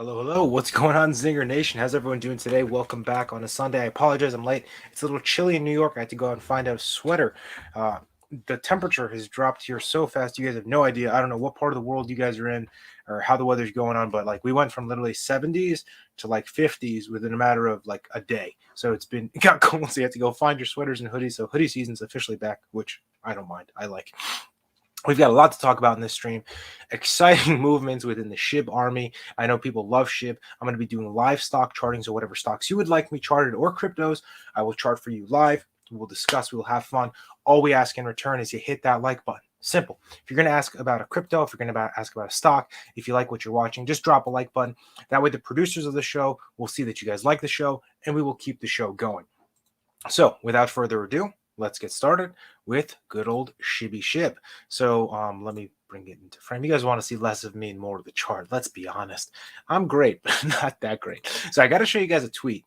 Hello, hello. What's going on, Zinger Nation? How's everyone doing today? Welcome back on a Sunday. I apologize, I'm late. It's a little chilly in New York. I had to go out and find out a sweater. The temperature has dropped here so fast. You guys have no idea. I don't know what part of the world you guys are in or how the weather's going on, but like we went from literally 70s to like 50s within a matter of like a day. So it got cold. So you have to go find your sweaters and hoodies. So hoodie season's officially back, which I don't mind. I like. We've got a lot to talk about in this stream. Exciting movements within the SHIB army. I know people love SHIB. I'm going to be doing live stock charting, so whatever stocks you would like me charted or cryptos, I will chart for you live. We'll discuss. We'll have fun. All we ask in return is you hit that like button. Simple. If you're going to ask about a crypto, if you're going to ask about a stock, if you like what you're watching, just drop a like button. That way the producers of the show will see that you guys like the show, and we will keep the show going. So without further ado, let's get started with good old Shiba SHIB. So let me bring it into frame. You guys want to see less of me and more of the chart. Let's be honest. I'm great, but not that great. So I got to show you guys a tweet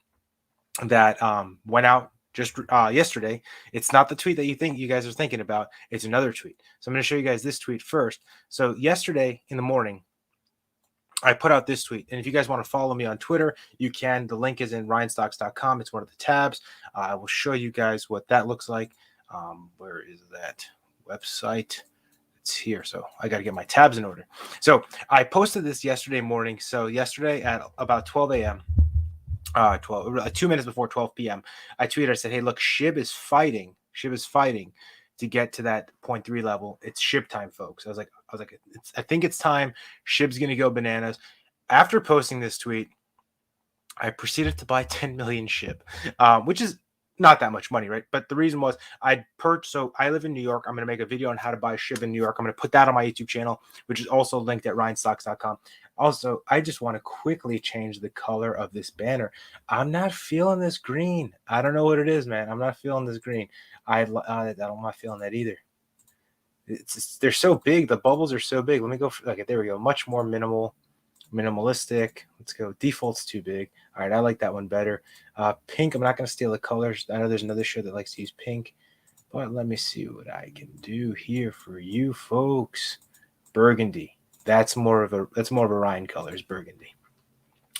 that went out just yesterday. It's not the tweet that you guys are thinking about. It's another tweet. So I'm going to show you guys this tweet first. So yesterday in the morning, I put out this tweet, and if you guys want to follow me on Twitter, you can. The link is in ryanstocks.com. It's one of the tabs. I will show you guys what that looks like. Where is that website? It's here. So I got to get my tabs in order. So I posted this yesterday morning. So yesterday at about 12 a.m., 2 minutes before 12 p.m., I tweeted, I said, hey, look, SHIB is fighting. SHIB is fighting to get to that 0.3 level. It's SHIB time, folks. I was like, I think it's time. SHIB's going to go bananas. After posting this tweet, I proceeded to buy 10 million SHIB, which is not that much money, right? But the reason was so I live in New York. I'm going to make a video on how to buy SHIB in New York. I'm going to put that on my YouTube channel, which is also linked at ryanstocks.com. Also, I just want to quickly change the color of this banner. I'm not feeling this green. I don't know what it is, man. I'm not feeling this green. I'm not feeling that either. They're so big. The bubbles are so big. Let me go. Okay, there we go. Much more minimalistic. Let's go. Default's too big. All right, I like that one better. Pink. I'm not going to steal the colors. I know there's another show that likes to use pink, but let me see what I can do here for you folks. Burgundy. That's more of a Ryan color, is burgundy.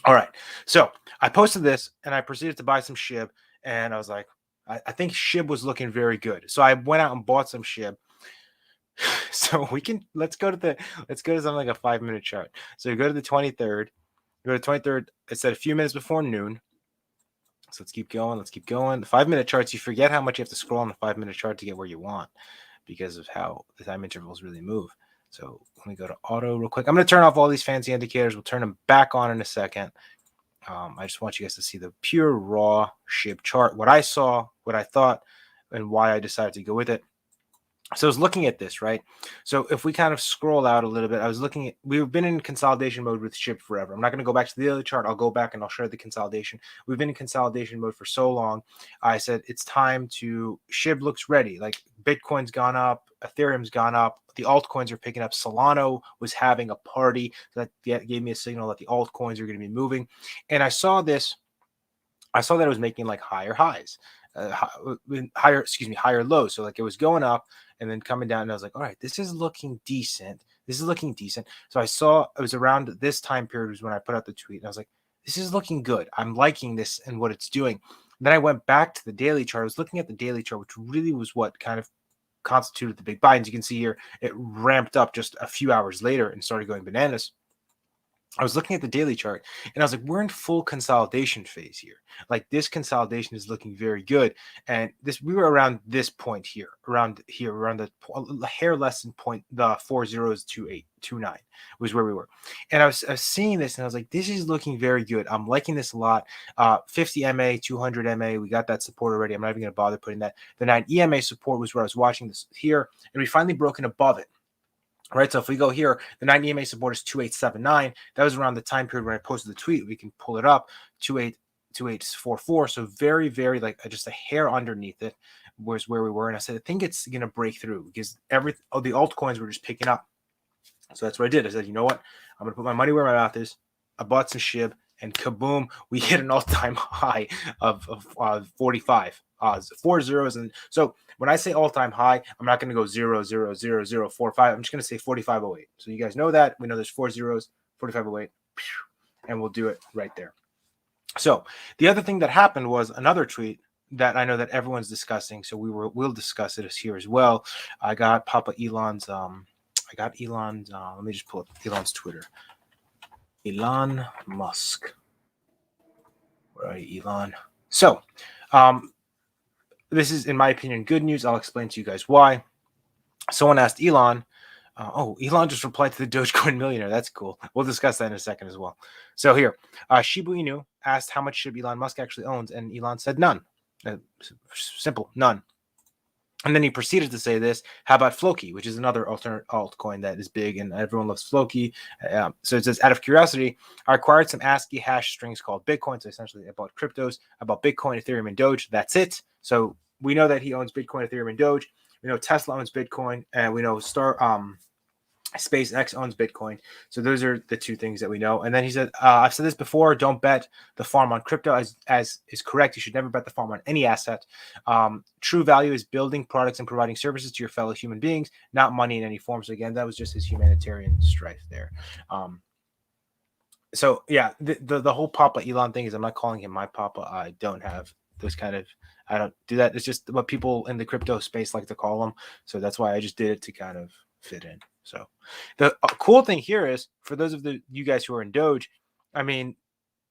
All right. So I posted this and I proceeded to buy some SHIB, and I was like, I think SHIB was looking very good. So I went out and bought some SHIB. So let's go to something like a 5-minute chart. So you go to the 23rd. Go to 23rd. It said a few minutes before noon. So let's keep going. The 5-minute charts, you forget how much you have to scroll on the 5-minute chart to get where you want because of how the time intervals really move. So let me go to auto real quick. I'm going to turn off all these fancy indicators. We'll turn them back on in a second. I just want you guys to see the pure raw SHIB chart, what I saw, what I thought, and why I decided to go with it. So I was looking at this, right? So if we kind of scroll out a little bit, we've been in consolidation mode with SHIB forever. I'm not going to go back to the other chart. I'll go back and I'll show the consolidation. We've been in consolidation mode for so long. I said, it's time SHIB looks ready. Like Bitcoin's gone up, Ethereum's gone up, the altcoins are picking up. Solana was having a party. That gave me a signal that the altcoins are going to be moving. And I saw that it was making like higher highs. Higher lows. So like it was going up and then coming down, and I was like, all right, this is looking decent. So I saw it was around this time period was when I put out the tweet, and I was like, this is looking good. I'm liking this and what it's doing. And then I went back to the daily chart. I was looking at the daily chart, which really was what kind of constituted the big buy. And you can see here, it ramped up just a few hours later and started going bananas. I was looking at the daily chart and I was like, we're in full consolidation phase here. Like this consolidation is looking very good. And we were around this point here, around the hair less than point, the 402829 was where we were. And I was seeing this and I was like, this is looking very good. I'm liking this a lot. 50 MA, 200 MA, we got that support already. I'm not even going to bother putting that. The 9 EMA support was where I was watching this here, and we finally broken above it. Right, so if we go here, the 9 EMA support is 2879. That was around the time period when I posted the tweet. We can pull it up, 2844. So very, very like just a hair underneath it was where we were. And I said, I think it's gonna break through because the altcoins were just picking up. So that's what I did. I said, you know what? I'm gonna put my money where my mouth is. I bought some SHIB, and kaboom, we hit an all-time high of 45. 4 zeros. And so when I say all-time high, I'm not going to go 0.00045. I'm just going to say 4508. So you guys know that. We know there's 4 zeros, 4508. and we'll do it right there. So the other thing that happened was another tweet that I know that everyone's discussing. So we'll discuss it here as well. I got Elon's. Let me just pull up Elon's Twitter. Elon Musk. Where are you, Elon? So, this is, in my opinion, good news. I'll explain to you guys why. Someone asked Elon. Elon just replied to the Dogecoin millionaire. That's cool. We'll discuss that in a second as well. So here, Shiba Inu asked how much SHIB Elon Musk actually owns, and Elon said none. Simple, none. And then he proceeded to say this. How about Floki, which is another alternate altcoin that is big and everyone loves Floki. So it says, out of curiosity, I acquired some ASCII hash strings called Bitcoin. So essentially about cryptos, about Bitcoin, Ethereum, and Doge. That's it. So we know that he owns Bitcoin, Ethereum, and Doge. We know Tesla owns Bitcoin, and we know SpaceX owns Bitcoin. So those are the two things that we know. And then he said, I've said this before, don't bet the farm on crypto, as is correct. You should never bet the farm on any asset. True value is building products and providing services to your fellow human beings, not money in any form. So again, that was just his humanitarian strife there. So yeah, the whole Papa Elon thing is, I'm not calling him my Papa. I don't have those kind of, I don't do that. It's just what people in the crypto space like to call them. So that's why I just did it to kind of fit in. So the cool thing here is, for those of you guys who are in Doge, I mean,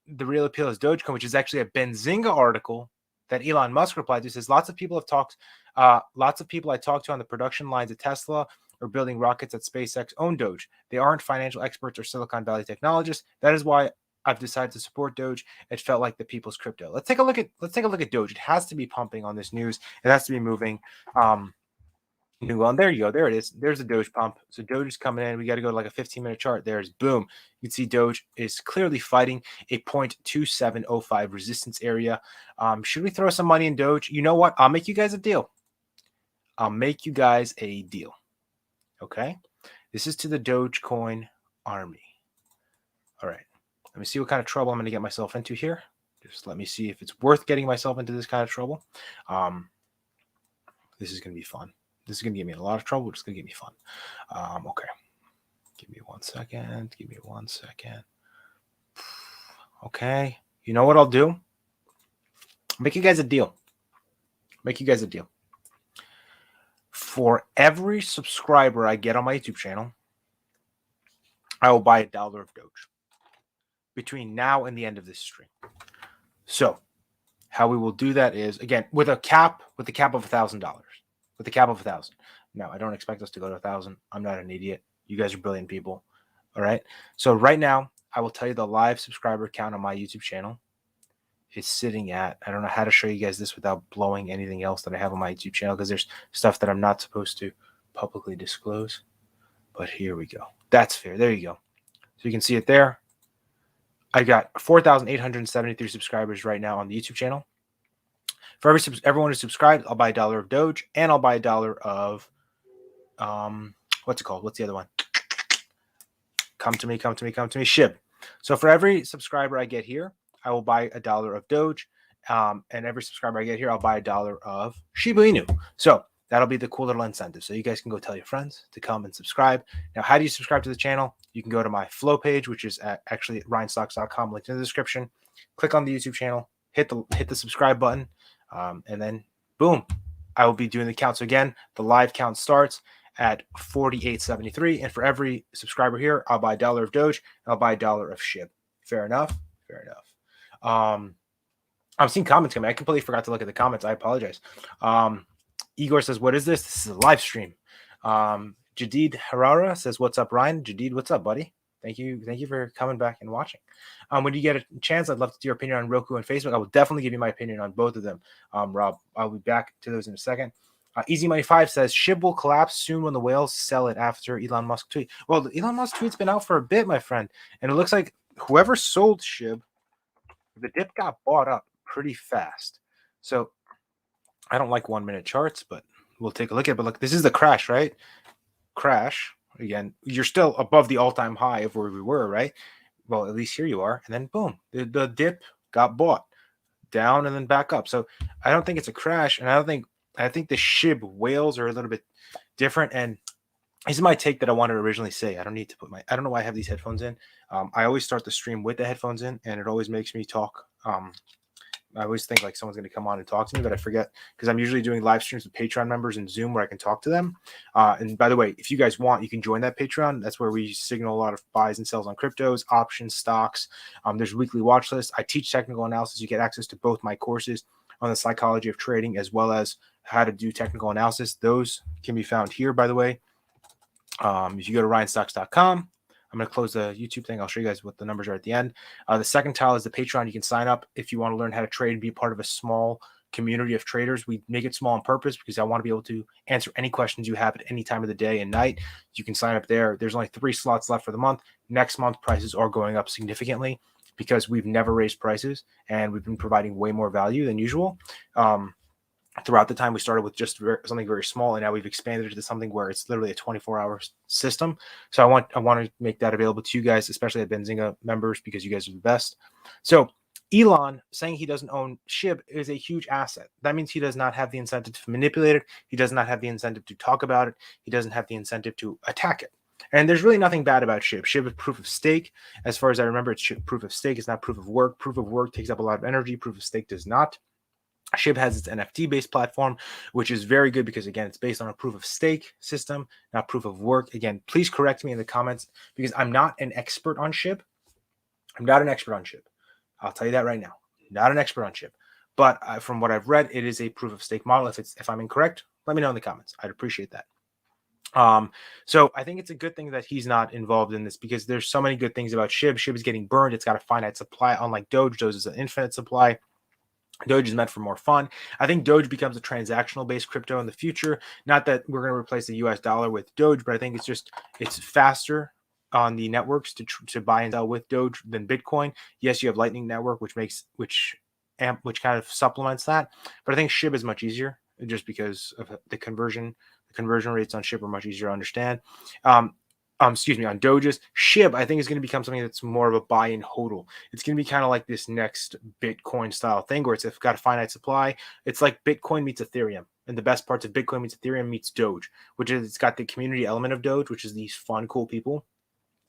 the real appeal is Dogecoin, which is actually a Benzinga article that Elon Musk replied to. Says lots of people I talked to on the production lines at Tesla or building rockets at SpaceX own Doge. They aren't financial experts or Silicon Valley technologists. That is why I've decided to support Doge. It felt like the people's crypto. Let's take a look at Doge. It has to be pumping on this news. It has to be moving. There you go. There it is. There's a Doge pump. So Doge is coming in. We got to go to like a 15-minute chart. There's boom. You can see Doge is clearly fighting a 0.2705 resistance area. Should we throw some money in Doge? You know what? I'll make you guys a deal. Okay. This is to the Dogecoin army. All right. Let me see what kind of trouble I'm going to get myself into here. Just let me see if it's worth getting myself into this kind of trouble. This is going to be fun. This is going to get me in a lot of trouble. It's going to get me fun. Okay. Give me 1 second. Okay. You know what I'll do? Make you guys a deal. For every subscriber I get on my YouTube channel, I will buy $1 of Doge between now and the end of this stream. So how we will do that is, again, with the cap of $1,000. With the cap of 1,000. No, I don't expect us to go to 1,000. I'm not an idiot. You guys are brilliant people. All right. So right now, I will tell you the live subscriber count on my YouTube channel is sitting at, I don't know how to show you guys this without blowing anything else that I have on my YouTube channel, because there's stuff that I'm not supposed to publicly disclose. But here we go. That's fair. There you go. So you can see it there. I got 4,873 subscribers right now on the YouTube channel. For everyone who's subscribed, I'll buy $1 of Doge, and I'll buy $1 of what's it called? What's the other one? Come to me, SHIB. So for every subscriber I get here, I will buy $1 of Doge, and every subscriber I get here, I'll buy $1 of Shiba Inu. So that'll be the cool little incentive. So you guys can go tell your friends to come and subscribe. Now, how do you subscribe to the channel? You can go to my flow page, which is actually at ryanstocks.com, linked in the description. Click on the YouTube channel, hit the subscribe button. And then boom, I will be doing the count. So again, the live count starts at 48.73. And for every subscriber here, I'll buy $1 of Doge, and I'll buy $1 of SHIB. Fair enough. I'm seeing comments coming. I completely forgot to look at the comments. I apologize. Igor says, what is this? This is a live stream. Jadid Harara says, what's up, Ryan? Jadid, what's up, buddy? Thank you for coming back and watching. When you get a chance, I'd love to do your opinion on Roku and Facebook. I will definitely give you my opinion on both of them. Rob, I'll be back to those in a second. Easy Money 5 says, SHIB will collapse soon when the whales sell it after Elon Musk tweet. Well, the Elon Musk tweet's been out for a bit, my friend. And it looks like whoever sold SHIB, the dip got bought up pretty fast. So I don't like 1 minute charts, but we'll take a look at it. But look, this is the crash, right? Crash. Again, you're still above the all-time high of where we were, right? Well, at least here you are. And then boom, the dip got bought down and then back up. So I don't think it's a crash. And I think the SHIB whales are a little bit different. And this is my take that I wanted to originally say. I don't need to put I don't know why I have these headphones in. I always start the stream with the headphones in, and it always makes me talk. I always think like someone's going to come on and talk to me, but I forget because I'm usually doing live streams with Patreon members in Zoom where I can talk to them. And by the way, if you guys want, you can join that Patreon. That's where we signal a lot of buys and sells on cryptos, options, stocks. There's weekly watch lists. I teach technical analysis. You get access to both my courses on the psychology of trading as well as how to do technical analysis. Those can be found here, by the way. If you go to ryanstocks.com, I'm going to close the YouTube thing. I'll show you guys what the numbers are at the end. The second tile is the Patreon. You can sign up if you want to learn how to trade and be part of a small community of traders. We make it small on purpose because I want to be able to answer any questions you have at any time of the day and night. You can sign up there. There's only 3 slots left for the month. Next month, prices are going up significantly because we've never raised prices and we've been providing way more value than usual. Throughout the time, we started with just something very small, and now we've expanded it to something where it's literally a 24-hour system. So I want to make that available to you guys, especially at Benzinga members, because you guys are the best. So Elon saying he doesn't own SHIB is a huge asset. That means he does not have the incentive to manipulate it. He does not have the incentive to talk about it. He doesn't have the incentive to attack it. And there's really nothing bad about SHIB. SHIB is proof of stake. As far as I remember, it's proof of stake. It's not proof of work. Proof of work takes up a lot of energy. Proof of stake does not. SHIB has its NFT-based platform, which is very good because, again, it's based on a proof of stake system, not proof of work. Again, please correct me in the comments because I'm not an expert on SHIB. I'm not an expert on SHIB. I'll tell you that right now. Not an expert on SHIB. But from what I've read, it is a proof of stake model. If I'm incorrect, let me know in the comments. I'd appreciate that. So I think it's a good thing that he's not involved in this because there's so many good things about SHIB. SHIB is getting burned. It's got a finite supply, unlike Doge. Doge is an infinite supply. Doge is meant for more fun. I think Doge becomes a transactional-based crypto in the future. Not that we're going to replace the US dollar with Doge, but I think it's faster on the networks to buy and sell with Doge than Bitcoin. Yes, you have Lightning Network, which kind of supplements that, but I think SHIB is much easier just because of the conversion. The conversion rates on SHIB are much easier to understand. On Doge's. SHIB, I think, is going to become something that's more of a buy and hodl. It's going to be kind of like this next Bitcoin style thing where it's got a finite supply. It's like Bitcoin meets Ethereum. And the best parts of Bitcoin meets Ethereum meets Doge, which is it's got the community element of Doge, which is these fun, cool people.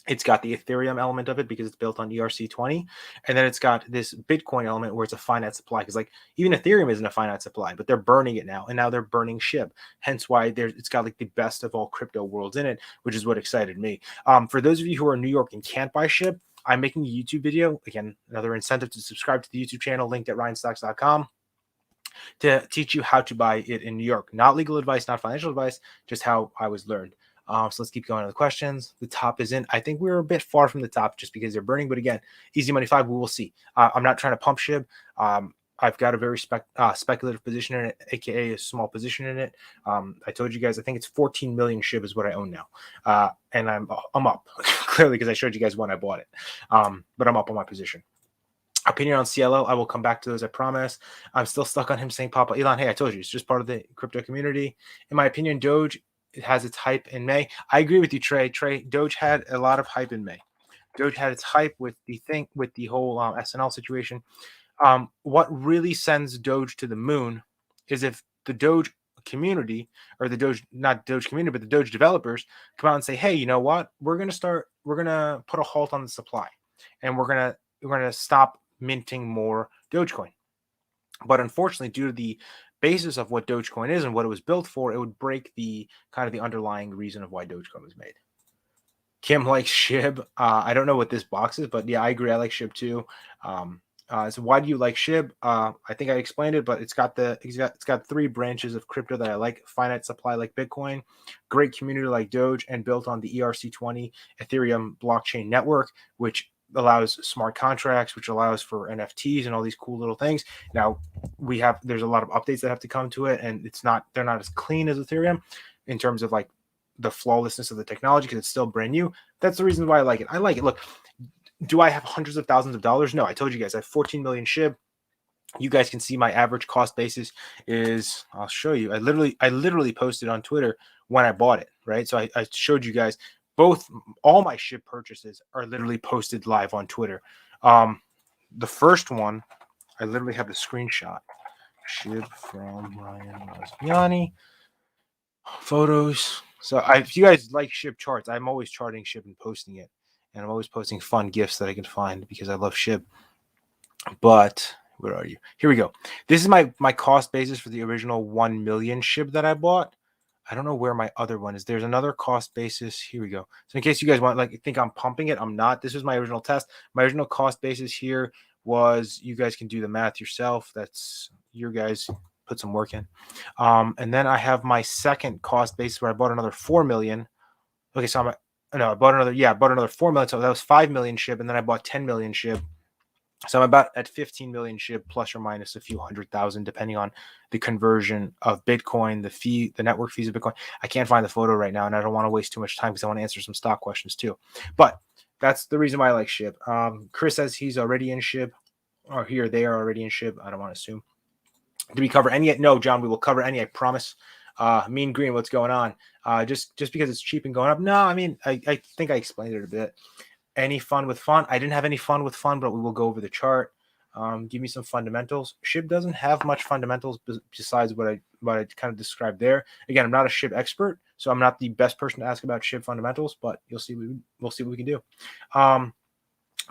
It's got the Ethereum element of it because it's built on ERC20. And then it's got this Bitcoin element where it's a finite supply. Because like even Ethereum isn't a finite supply, but they're burning it now. And now they're burning SHIB. Hence why it's got like the best of all crypto worlds in it, which is what excited me. For those of you who are in New York and can't buy SHIB, I'm making a YouTube video. Again, another incentive to subscribe to the YouTube channel linked at ryanstocks.com to teach you how to buy it in New York. Not legal advice, not financial advice, just how I was learned. So let's keep going to the questions. The top is in. I think we're a bit far from the top just because they're burning. But again, easy money 5, we will see. I'm not trying to pump SHIB. I've got a very speculative position in it, aka a small position in it. I told you guys, I think it's 14 million SHIB is what I own now. And I'm up clearly because I showed you guys when I bought it. But I'm up on my position. Opinion on CLO, I will come back to those, I promise. I'm still stuck on him saying Papa Elon. Hey, I told you, it's just part of the crypto community. In my opinion, Doge, it has its hype in May. I agree with you, Trey. Doge had a lot of hype in May. Doge had its hype with the whole SNL situation. What really sends Doge to the moon is if the Doge community or the Doge, not Doge community, but the Doge developers come out and say, hey, you know what? We're going to put a halt on the supply and we're going to stop minting more Dogecoin. But unfortunately, due to the basis of what Dogecoin is and what it was built for, it would break the kind of the underlying reason of why Dogecoin was made. Kim likes SHIB. I don't know what this box is, but yeah, I agree. I like SHIB too. So why do you like SHIB? I think I explained it, but it's got 3 branches of crypto that I like: finite supply like Bitcoin, great community like Doge, and built on the ERC20 Ethereum blockchain network, which allows smart contracts, which allows for NFTs and all these cool little things. Now there's a lot of updates that have to come to it, and they're not as clean as Ethereum in terms of like the flawlessness of the technology because it's still brand new. That's the reason why I like it. I like it. Look, do I have hundreds of thousands of dollars? No, I told you guys I have 14 million SHIB. You guys can see my average cost basis is, I'll show you. I literally posted on Twitter when I bought it, right? So I showed you guys all my SHIB purchases are literally posted live on Twitter. The first one, I literally have the screenshot. SHIB from Ryan Rozbiani. Photos. So if you guys like SHIB charts, I'm always charting SHIB and posting it. And I'm always posting fun gifts that I can find because I love SHIB. But where are you? Here we go. This is my cost basis for the original 1 million SHIB that I bought. I don't know where my other one is. There's another cost basis. Here we go. So in case you guys want, like, think I'm pumping it, I'm not. This was my original test. My original cost basis here was, you guys can do the math yourself. That's your guys put some work in. And then I have my second cost basis where I bought another 4 million. Okay, so I bought another 4 million. So that was 5 million SHIB, and then I bought 10 million SHIB. So I'm about at 15 million SHIB, plus or minus a few 100,000, depending on the conversion of Bitcoin, the network fees of Bitcoin. I can't find the photo right now, and I don't want to waste too much time because I want to answer some stock questions too. But that's the reason why I like SHIB. Chris says he's already in SHIB, or here they are already in SHIB. I don't want to assume. Did we cover any yet? No, John, we will cover any, I promise. Mean Green, what's going on? Just because it's cheap and going up? No, I mean, I think I explained it a bit. Any fun with fun? I didn't have any fun with fun, but we will go over the chart. Give me some fundamentals. SHIB doesn't have much fundamentals besides what I kind of described there. Again, I'm not a SHIB expert, so I'm not the best person to ask about SHIB fundamentals, but we'll see what we can do.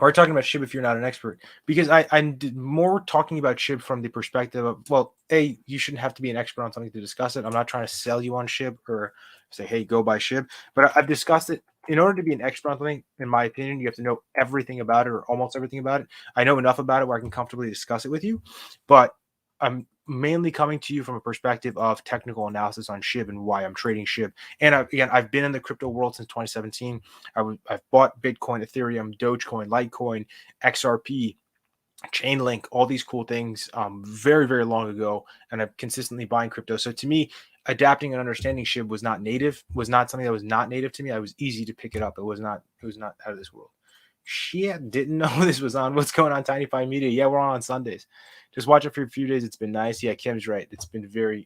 We're talking about SHIB if you're not an expert, because I'm more talking about SHIB from the perspective of, well, A, you shouldn't have to be an expert on something to discuss it. I'm not trying to sell you on SHIB or say, hey, go buy SHIB, but I've discussed it. In order to be an expert on something, in my opinion, you have to know everything about it, or almost everything about it. I know enough about it where I can comfortably discuss it with you, but I'm mainly coming to you from a perspective of technical analysis on SHIB and why I'm trading SHIB. And I've been in the crypto world since 2017. I've bought Bitcoin, Ethereum, Dogecoin, Litecoin, XRP, Chainlink, all these cool things very, very long ago, and I'm consistently buying crypto. So to me, adapting and understanding SHIB was not something that was not native to me. I was easy to pick it up. It was not out of this world. Shit, didn't know this was on. What's going on, Tiny Pie Media? Yeah, we're on Sundays. Just watch it for a few days. It's been nice. Yeah, Kim's right. It's been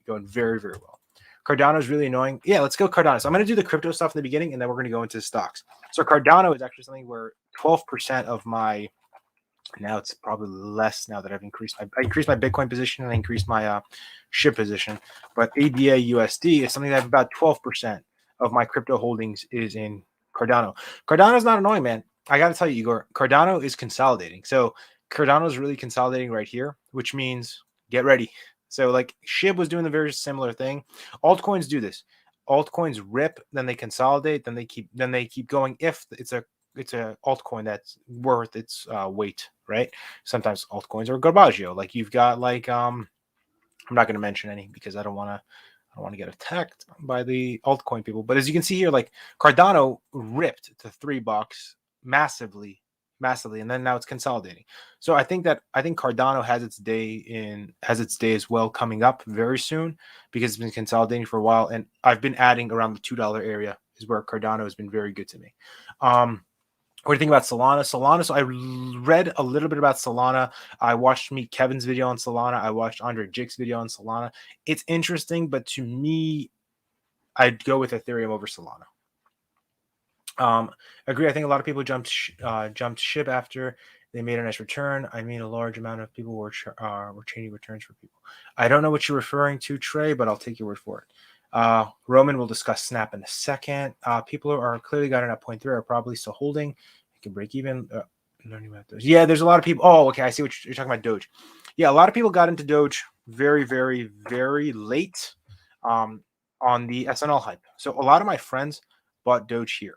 going very, very well. Cardano's really annoying. Yeah, let's go Cardano. So I'm going to do the crypto stuff in the beginning, and then we're going to go into stocks. So Cardano is actually something where 12% of my, now it's probably less now that I increased my Bitcoin position and I increased my SHIB position. But ADA USD is something that about 12% of my crypto holdings is in Cardano. Cardano is not annoying, man. I got to tell you, Igor, Cardano is consolidating. So Cardano is really consolidating right here, which means get ready. So like SHIB was doing a very similar thing. Altcoins do this. Altcoins rip, then they consolidate, then they keep going. If it's a altcoin that's worth its weight, right? Sometimes altcoins are garbaggio. Like you've got I'm not going to mention any because I don't want to get attacked by the altcoin people. But as you can see here, like Cardano ripped to $3 massively, and then now it's consolidating. So I think Cardano has its day as well coming up very soon because it's been consolidating for a while, and I've been adding around the $2 area is where Cardano has been very good to me. What do you think about Solana? So I read a little bit about Solana. I watched Meet Kevin's video on Solana. I watched Andre Jick's video on Solana. It's interesting, but to me, I'd go with Ethereum over Solana. Agree. I think a lot of people jumped SHIB after they made a nice return. I mean, a large amount of people were changing returns for people. I don't know what you're referring to, Trey, but I'll take your word for it. Roman will discuss Snap in a second. People who are clearly got in at 0.3 are probably still holding. You can break even. Learning about Doge. Yeah, there's a lot of people. Oh, okay. I see what you're talking about, Doge. Yeah, a lot of people got into Doge very, very, very late on the SNL hype. So a lot of my friends bought Doge here.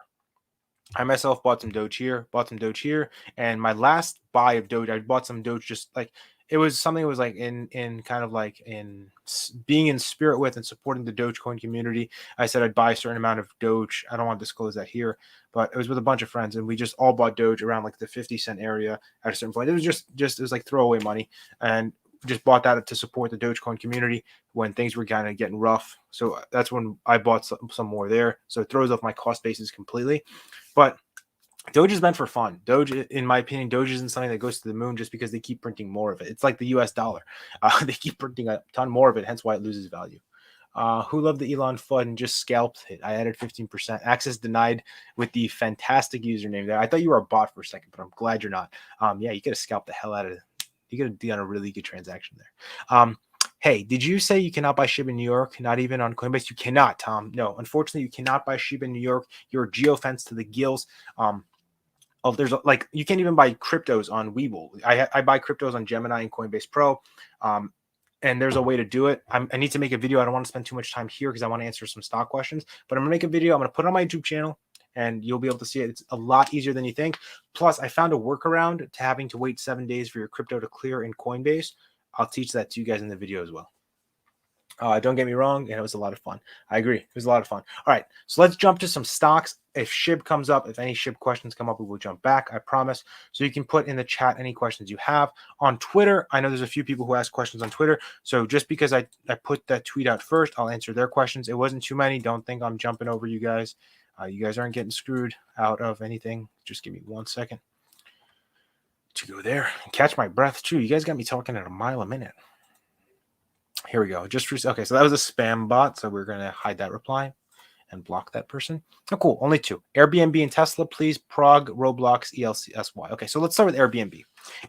I myself bought some Doge here, and my last buy of Doge, I bought some Doge just like it was something that was like in kind of like in being in spirit with and supporting the Dogecoin community. I said I'd buy a certain amount of Doge. I don't want to disclose that here, but it was with a bunch of friends, and we just all bought Doge around like the 50-cent area at a certain point. It was just it was like throwaway money, and just bought that to support the Dogecoin community when things were kind of getting rough. So that's when I bought some more there. So it throws off my cost basis completely. But Doge is meant for fun. Doge, in my opinion, Doge isn't something that goes to the moon just because they keep printing more of it. It's like the US dollar. They keep printing a ton more of it, hence why it loses value. Who loved the Elon FUD and just scalped it? I added 15%. Access denied with the fantastic username there. I thought you were a bot for a second, but I'm glad you're not. Yeah, you could have scalped the hell out of it. You could have done a really good transaction there. Hey, did you say you cannot buy SHIB in New York? Not even on Coinbase? You cannot, Tom. No, unfortunately, you cannot buy SHIB in New York. You're geofenced to the gills. There's like you can't even buy cryptos on Webull. I buy cryptos on Gemini and Coinbase Pro. And there's a way to do it. I need to make a video. I don't want to spend too much time here because I want to answer some stock questions, but I'm gonna make a video. I'm gonna put it on my YouTube channel and you'll be able to see it. It's a lot easier than you think. Plus, I found a workaround to having to wait 7 days for your crypto to clear in Coinbase. I'll teach that to you guys in the video as well. Don't get me wrong, and it was a lot of fun. I agree. It was a lot of fun. All right, so let's jump to some stocks. If SHIB comes up, if any SHIB questions come up, we will jump back, I promise. So you can put in the chat any questions you have. On Twitter, I know there's a few people who ask questions on Twitter. So just because I put that tweet out first, I'll answer their questions. It wasn't too many. Don't think I'm jumping over you guys. You guys aren't getting screwed out of anything. Just give me 1 second to go there and catch my breath, too. You guys got me talking at a mile a minute. Here we go. Okay, so that was a spam bot, so we're going to hide that reply and block that person. Oh, cool. Only 2. Airbnb and Tesla, please. Prog, Roblox, ELCSY. Okay, so let's start with Airbnb.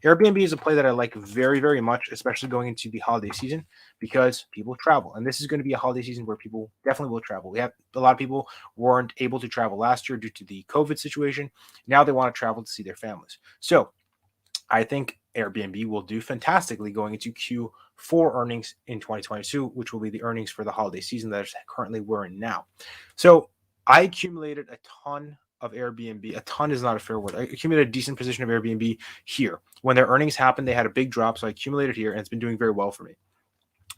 Airbnb is a play that I like very, very much, especially going into the holiday season because people travel. And this is going to be a holiday season where people definitely will travel. We have a lot of people weren't able to travel last year due to the COVID situation. Now they want to travel to see their families. So I think Airbnb will do fantastically going into Q4 earnings in 2022, which will be the earnings for the holiday season that currently we're in now. So I accumulated a ton of Airbnb. A ton is not a fair word. I accumulated a decent position of Airbnb here. When their earnings happened, they had a big drop, so I accumulated here, and it's been doing very well for me.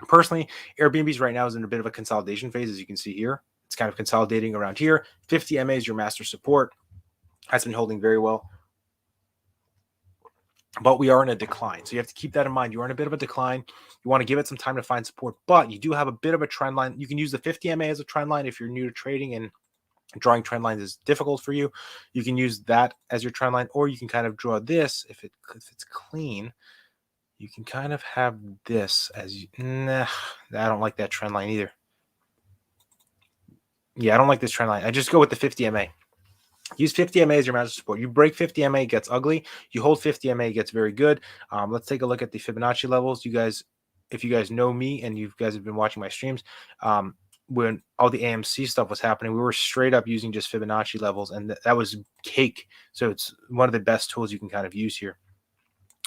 Personally, Airbnb's right now is in a bit of a consolidation phase, as you can see here. It's kind of consolidating around here. 50 MA is your master support. Has been holding very well. But we are in a decline. So you have to keep that in mind. You are in a bit of a decline. You want to give it some time to find support, but you do have a bit of a trend line. You can use the 50 MA as a trend line if you're new to trading and drawing trend lines is difficult for you. You can use that as your trend line, or you can kind of draw this if it's clean. You can kind of have this as you. Nah, I don't like that trend line either. Yeah, I don't like this trend line. I just go with the 50 MA. Use 50 MA as your master support. You break 50 MA, it gets ugly. You hold 50 MA, it gets very good. Let's take a look at the Fibonacci levels. You guys, if you guys know me and you guys have been watching my streams, when all the AMC stuff was happening, we were straight up using just Fibonacci levels, and that was cake. So it's one of the best tools you can kind of use here.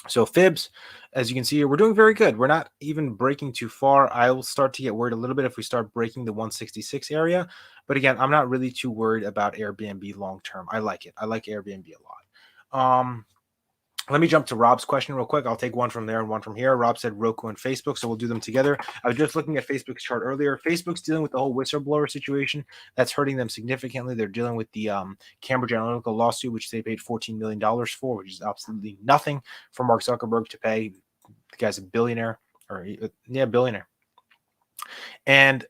So fibs, as you can see here, we're doing very good. We're not even breaking too far. I will start to get worried a little bit if we start breaking the 166 area. But again, I'm not really too worried about Airbnb long term. I like it. I like Airbnb a lot. Let me jump to Rob's question real quick. I'll take one from there and one from here. Rob said Roku and Facebook, so we'll do them together. I was just looking at Facebook's chart earlier. Facebook's dealing with the whole whistleblower situation. That's hurting them significantly. They're dealing with the Cambridge Analytica lawsuit, which they paid $14 million for, which is absolutely nothing for Mark Zuckerberg to pay. The guy's a billionaire, billionaire. And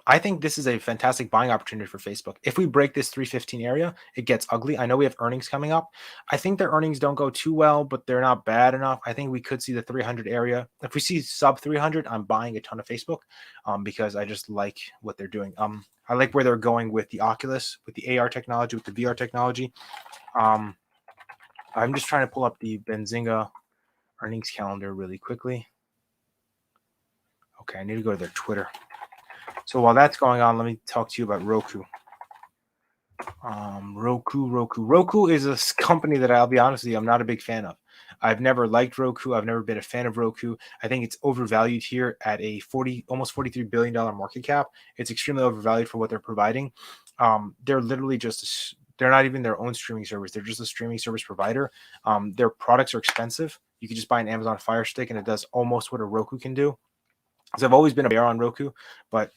I think this is a fantastic buying opportunity for Facebook. If we break this 315 area, it gets ugly. I know we have earnings coming up. I think their earnings don't go too well, but they're not bad enough. I think we could see the 300 area. If we see sub 300, I'm buying a ton of Facebook because I just like what they're doing. I like where they're going with the Oculus, with the AR technology, with the VR technology. I'm just trying to pull up the Benzinga earnings calendar really quickly. Okay, I need to go to their Twitter. So while that's going on, let me talk to you about Roku. Roku is a company that I'll be honest with you, I'm not a big fan of. I've never liked Roku. I've never been a fan of Roku. I think it's overvalued here at a almost $43 billion market cap. It's extremely overvalued for what they're providing. They're literally just they're not even their own streaming service. They're just a streaming service provider. Their products are expensive. You can just buy an Amazon Fire Stick and it does almost what a Roku can do. So I've always been a bear on Roku, but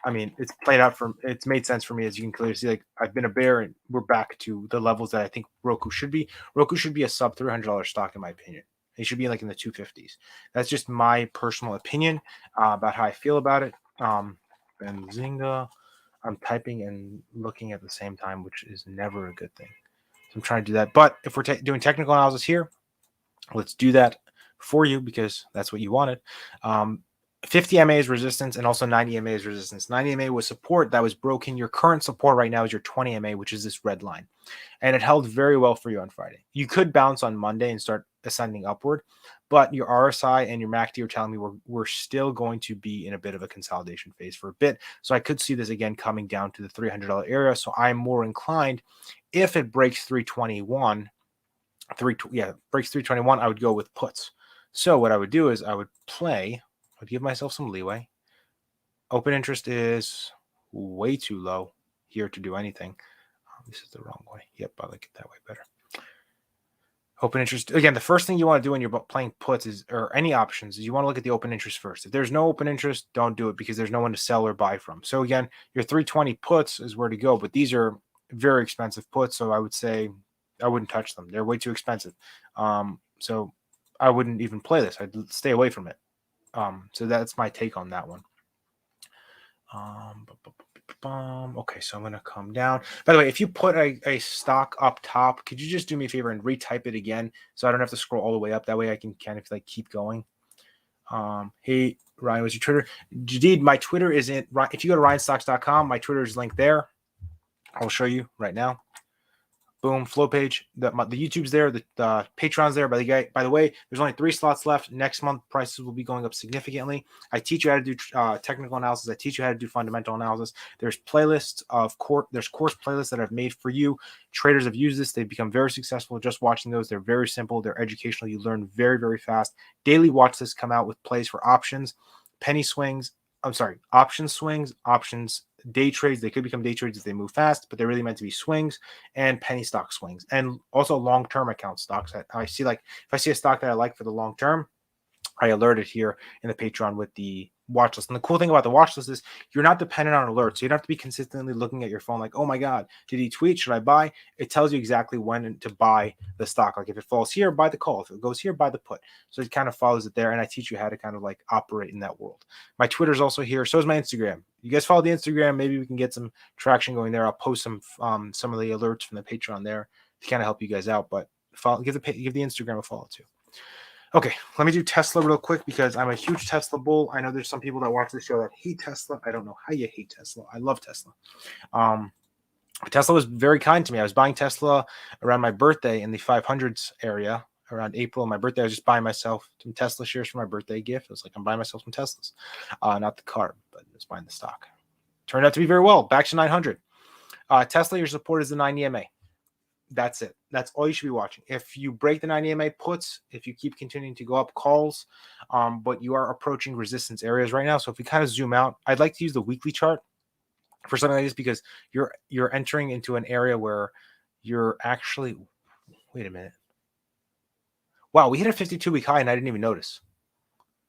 I mean, it's played out it's made sense for me, as you can clearly see. Like, I've been a bear and we're back to the levels that I think Roku should be. Roku should be a sub $300 stock, in my opinion. It should be like in the 250s. That's just my personal opinion about how I feel about it. Benzinga, I'm typing and looking at the same time, which is never a good thing. So I'm trying to do that. But if we're doing technical analysis here, let's do that for you because that's what you wanted. 50 MA is resistance and also 90 MA is resistance. 90 MA was support that was broken. Your current support right now is your 20 MA, which is this red line. And it held very well for you on Friday. You could bounce on Monday and start ascending upward, But your RSI and your MACD are telling me we're still going to be in a bit of a consolidation phase for a bit. So I could see this again coming down to the $300 area. So I'm more inclined, if it breaks 321, breaks 321, I would go with puts. So what I would do is I would give myself some leeway. Open interest is way too low here to do anything. This is the wrong way. Yep, I like it that way better. Open interest. Again, the first thing you want to do when you're playing puts or any options is you want to look at the open interest first. If there's no open interest, don't do it because there's no one to sell or buy from. So again, your 320 puts is where to go, but these are very expensive puts. So I would say I wouldn't touch them. They're way too expensive. So I wouldn't even play this. I'd stay away from it. So that's my take on that one. Okay, so I'm going to come down. By the way, if you put a stock up top, could you just do me a favor and retype it again so I don't have to scroll all the way up? That way I can kind of like keep going. Hey, Ryan, what's your Twitter? Jadid, my Twitter is in. If you go to ryanstocks.com, my Twitter is linked there. I'll show you right now. Boom, flow page. The YouTube's there, the Patreon's there. By the way, there's only 3 slots left. Next month, prices will be going up significantly. I teach you how to do technical analysis. I teach you how to do fundamental analysis. There's playlists of there's course playlists that I've made for you. Traders have used this. They've become very successful just watching those. They're very simple. They're educational. You learn very, very fast. Daily watch lists come out with plays for options, penny swings. Option swings, options, day trades. They could become day trades if they move fast, but they're really meant to be swings and penny stock swings, and also long-term account stocks. I see, like, if I see a stock that I like for the long term, I alert it here in the Patreon with the watch list. And the cool thing about the watch list is you're not dependent on alerts. So you don't have to be consistently looking at your phone like, oh my God, did he tweet? Should I buy? It tells you exactly when to buy the stock. Like if it falls here, buy the call. If it goes here, buy the put. So it kind of follows it there. And I teach you how to kind of like operate in that world. My Twitter's also here. So is my Instagram. You guys follow the Instagram. Maybe we can get some traction going there. I'll post some of the alerts from the Patreon there to kind of help you guys out. But give the Instagram a follow too. Okay, let me do Tesla real quick because I'm a huge Tesla bull. I know there's some people that watch this show that hate Tesla. I don't know how you hate Tesla. I love Tesla. Tesla was very kind to me. I was buying Tesla around my birthday in the 500s area around April. My birthday, I was just buying myself some Tesla shares for my birthday gift. I was like, I'm buying myself some Teslas. Not the car, but I was buying the stock. Turned out to be very well. Back to 900. Tesla, your support is the 90 EMA. That's it. That's all you should be watching. If you break the 90 EMA puts, if you keep continuing to go up, calls, but you are approaching resistance areas right now. So if we kind of zoom out, I'd like to use the weekly chart for something like this because you're entering into an area where you're actually, wait a minute. Wow, we hit a 52-week high and I didn't even notice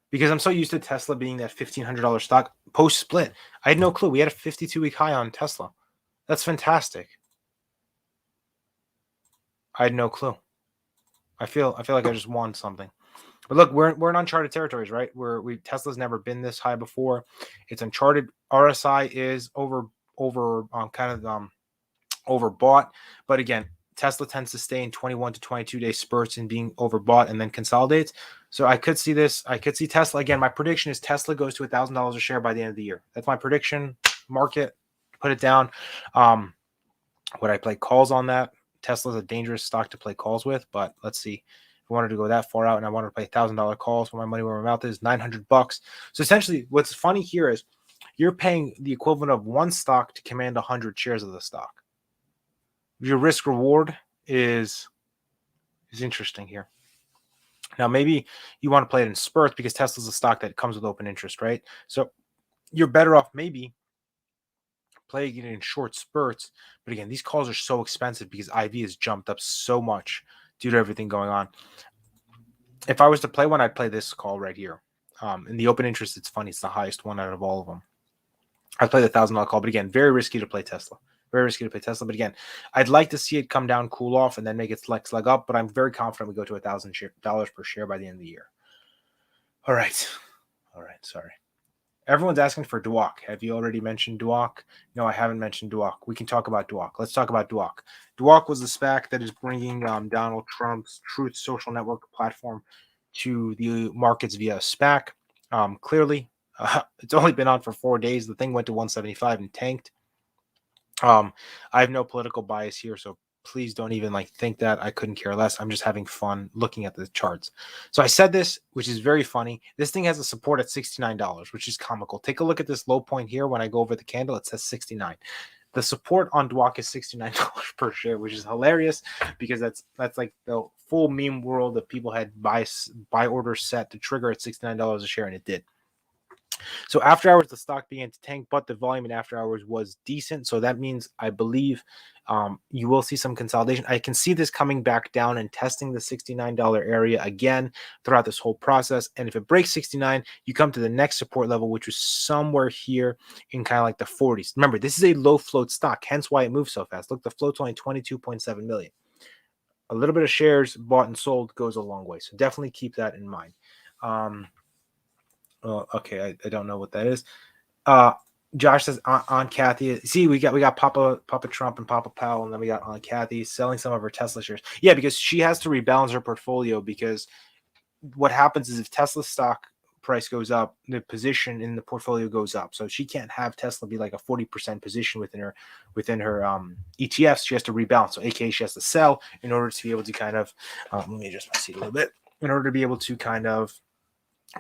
because I'm so used to Tesla being that $1,500 stock post split. I had no clue. We had a 52-week high on Tesla. That's fantastic. I had no clue. I feel like I just won something. But look, we're in uncharted territories, right? Tesla's never been this high before. It's uncharted. RSI is overbought. But again, Tesla tends to stay in 21 to 22 day spurts and being overbought and then consolidates. So I could see this. I could see Tesla again. My prediction is Tesla goes to $1,000 a share by the end of the year. That's my prediction. Market, put it down. Would I play calls on that? Tesla's a dangerous stock to play calls with, but let's see. If I wanted to go that far out and I wanted to play $1,000 calls for my money where my mouth is, $900. So essentially, what's funny here is you're paying the equivalent of one stock to command 100 shares of the stock. Your risk reward is interesting here. Now, maybe you want to play it in spurts because Tesla's a stock that comes with open interest, right? So you're better off maybe playing it in short spurts. But again, these calls are so expensive because IV has jumped up so much due to everything going on. If I was to play one, I'd play this call right here. In the open interest, it's funny. It's the highest one out of all of them. I'd play the $1,000 call, but again, very risky to play Tesla. Very risky to play Tesla. But again, I'd like to see it come down, cool off, and then make its next leg up. But I'm very confident we go to $1,000 per share by the end of the year. All right. Sorry. Everyone's asking for DWAC. Have you already mentioned DWAC? No, I haven't mentioned DWAC. We can talk about DWAC. Let's talk about DWAC. DWAC was the SPAC that is bringing Donald Trump's Truth Social Network platform to the markets via a SPAC. Clearly, it's only been on for 4 days. The thing went to 175 and tanked. I have no political bias here, so Please don't even like think that. I couldn't care less. I'm just having fun looking at the charts. So I said this, which is very funny. This thing has a support at $69, which is comical. Take a look at this low point here. When I go over the candle, it says 69. The support on DWAC is $69 per share, which is hilarious because that's like the full meme world of people had buy orders set to trigger at $69 a share, and it did. So after hours, the stock began to tank, but the volume in after hours was decent. So that means I believe you will see some consolidation. I can see this coming back down and testing the $69 area again throughout this whole process. And if it breaks 69, you come to the next support level, which was somewhere here in kind of like the 40s. Remember, this is a low float stock, hence why it moves so fast. Look, the float's only 22.7 million. A little bit of shares bought and sold goes a long way. So definitely keep that in mind. Okay, I don't know what that is. Josh says on Kathy. See, we got Papa Trump and Papa Powell, and then we got on Kathy selling some of her Tesla shares. Yeah, because she has to rebalance her portfolio, because what happens is if Tesla stock price goes up, the position in the portfolio goes up. So she can't have Tesla be like a 40% position within her ETFs. She has to rebalance. So aka she has to sell in order to be able to kind of let me adjust my seat a little bit, in order to be able to kind of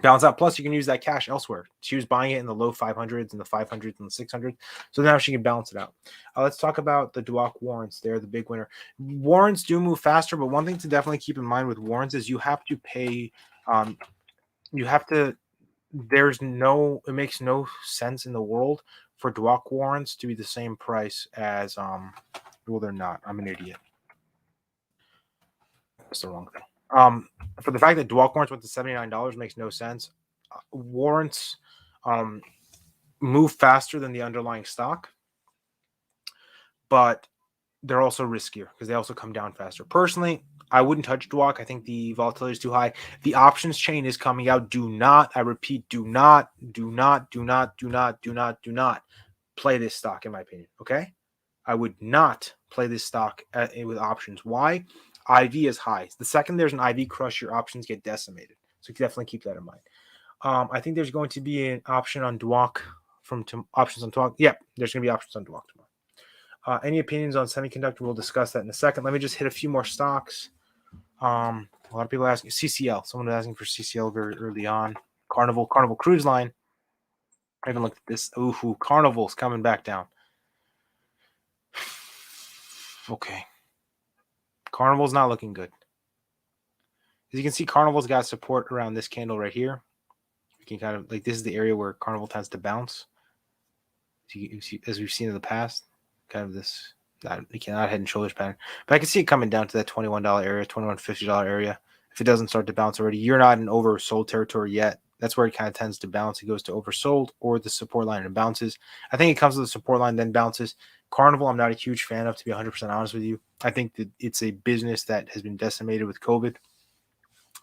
balance out. Plus, you can use that cash elsewhere. She was buying it in the low 500s and the 500s and the 600s. So now she can balance it out. Let's talk about the DWAC warrants. They're the big winner. Warrants do move faster, but one thing to definitely keep in mind with warrants is you have to pay. It makes no sense in the world for DWAC warrants to be the same price as, well, they're not. I'm an idiot. That's the wrong thing. For the fact that DWAC warrants went to $79 makes no sense. Warrants move faster than the underlying stock, but they're also riskier because they also come down faster. Personally, I wouldn't touch DWAC. I think the volatility is too high. The options chain is coming out. Do not, I repeat, do not play this stock, in my opinion. Okay? I would not play this stock with options. Why? IV is high. The second there's an IV crush, your options get decimated. So definitely keep that in mind. I think there's going to be an option on DWAC options on DWAC. Yep, there's going to be options on DWAC tomorrow. Any opinions on semiconductor? We'll discuss that in a second. Let me just hit a few more stocks. A lot of people are asking CCL. Someone was asking for CCL very early on. Carnival Cruise Line. I haven't looked at this. Ooh, Carnival's coming back down. Okay. Carnival's not looking good. As you can see, Carnival's got support around this candle right here. You can kind of, like, this is the area where Carnival tends to bounce. As we've seen in the past, kind of this, not head and shoulders pattern. But I can see it coming down to that $21 area, $21.50 area. If it doesn't start to bounce already, you're not in oversold territory yet. That's where it kind of tends to bounce. It goes to oversold or the support line and bounces. I think it comes to the support line, then bounces. Carnival, I'm not a huge fan of, to be 100% honest with you. I think that it's a business that has been decimated with COVID,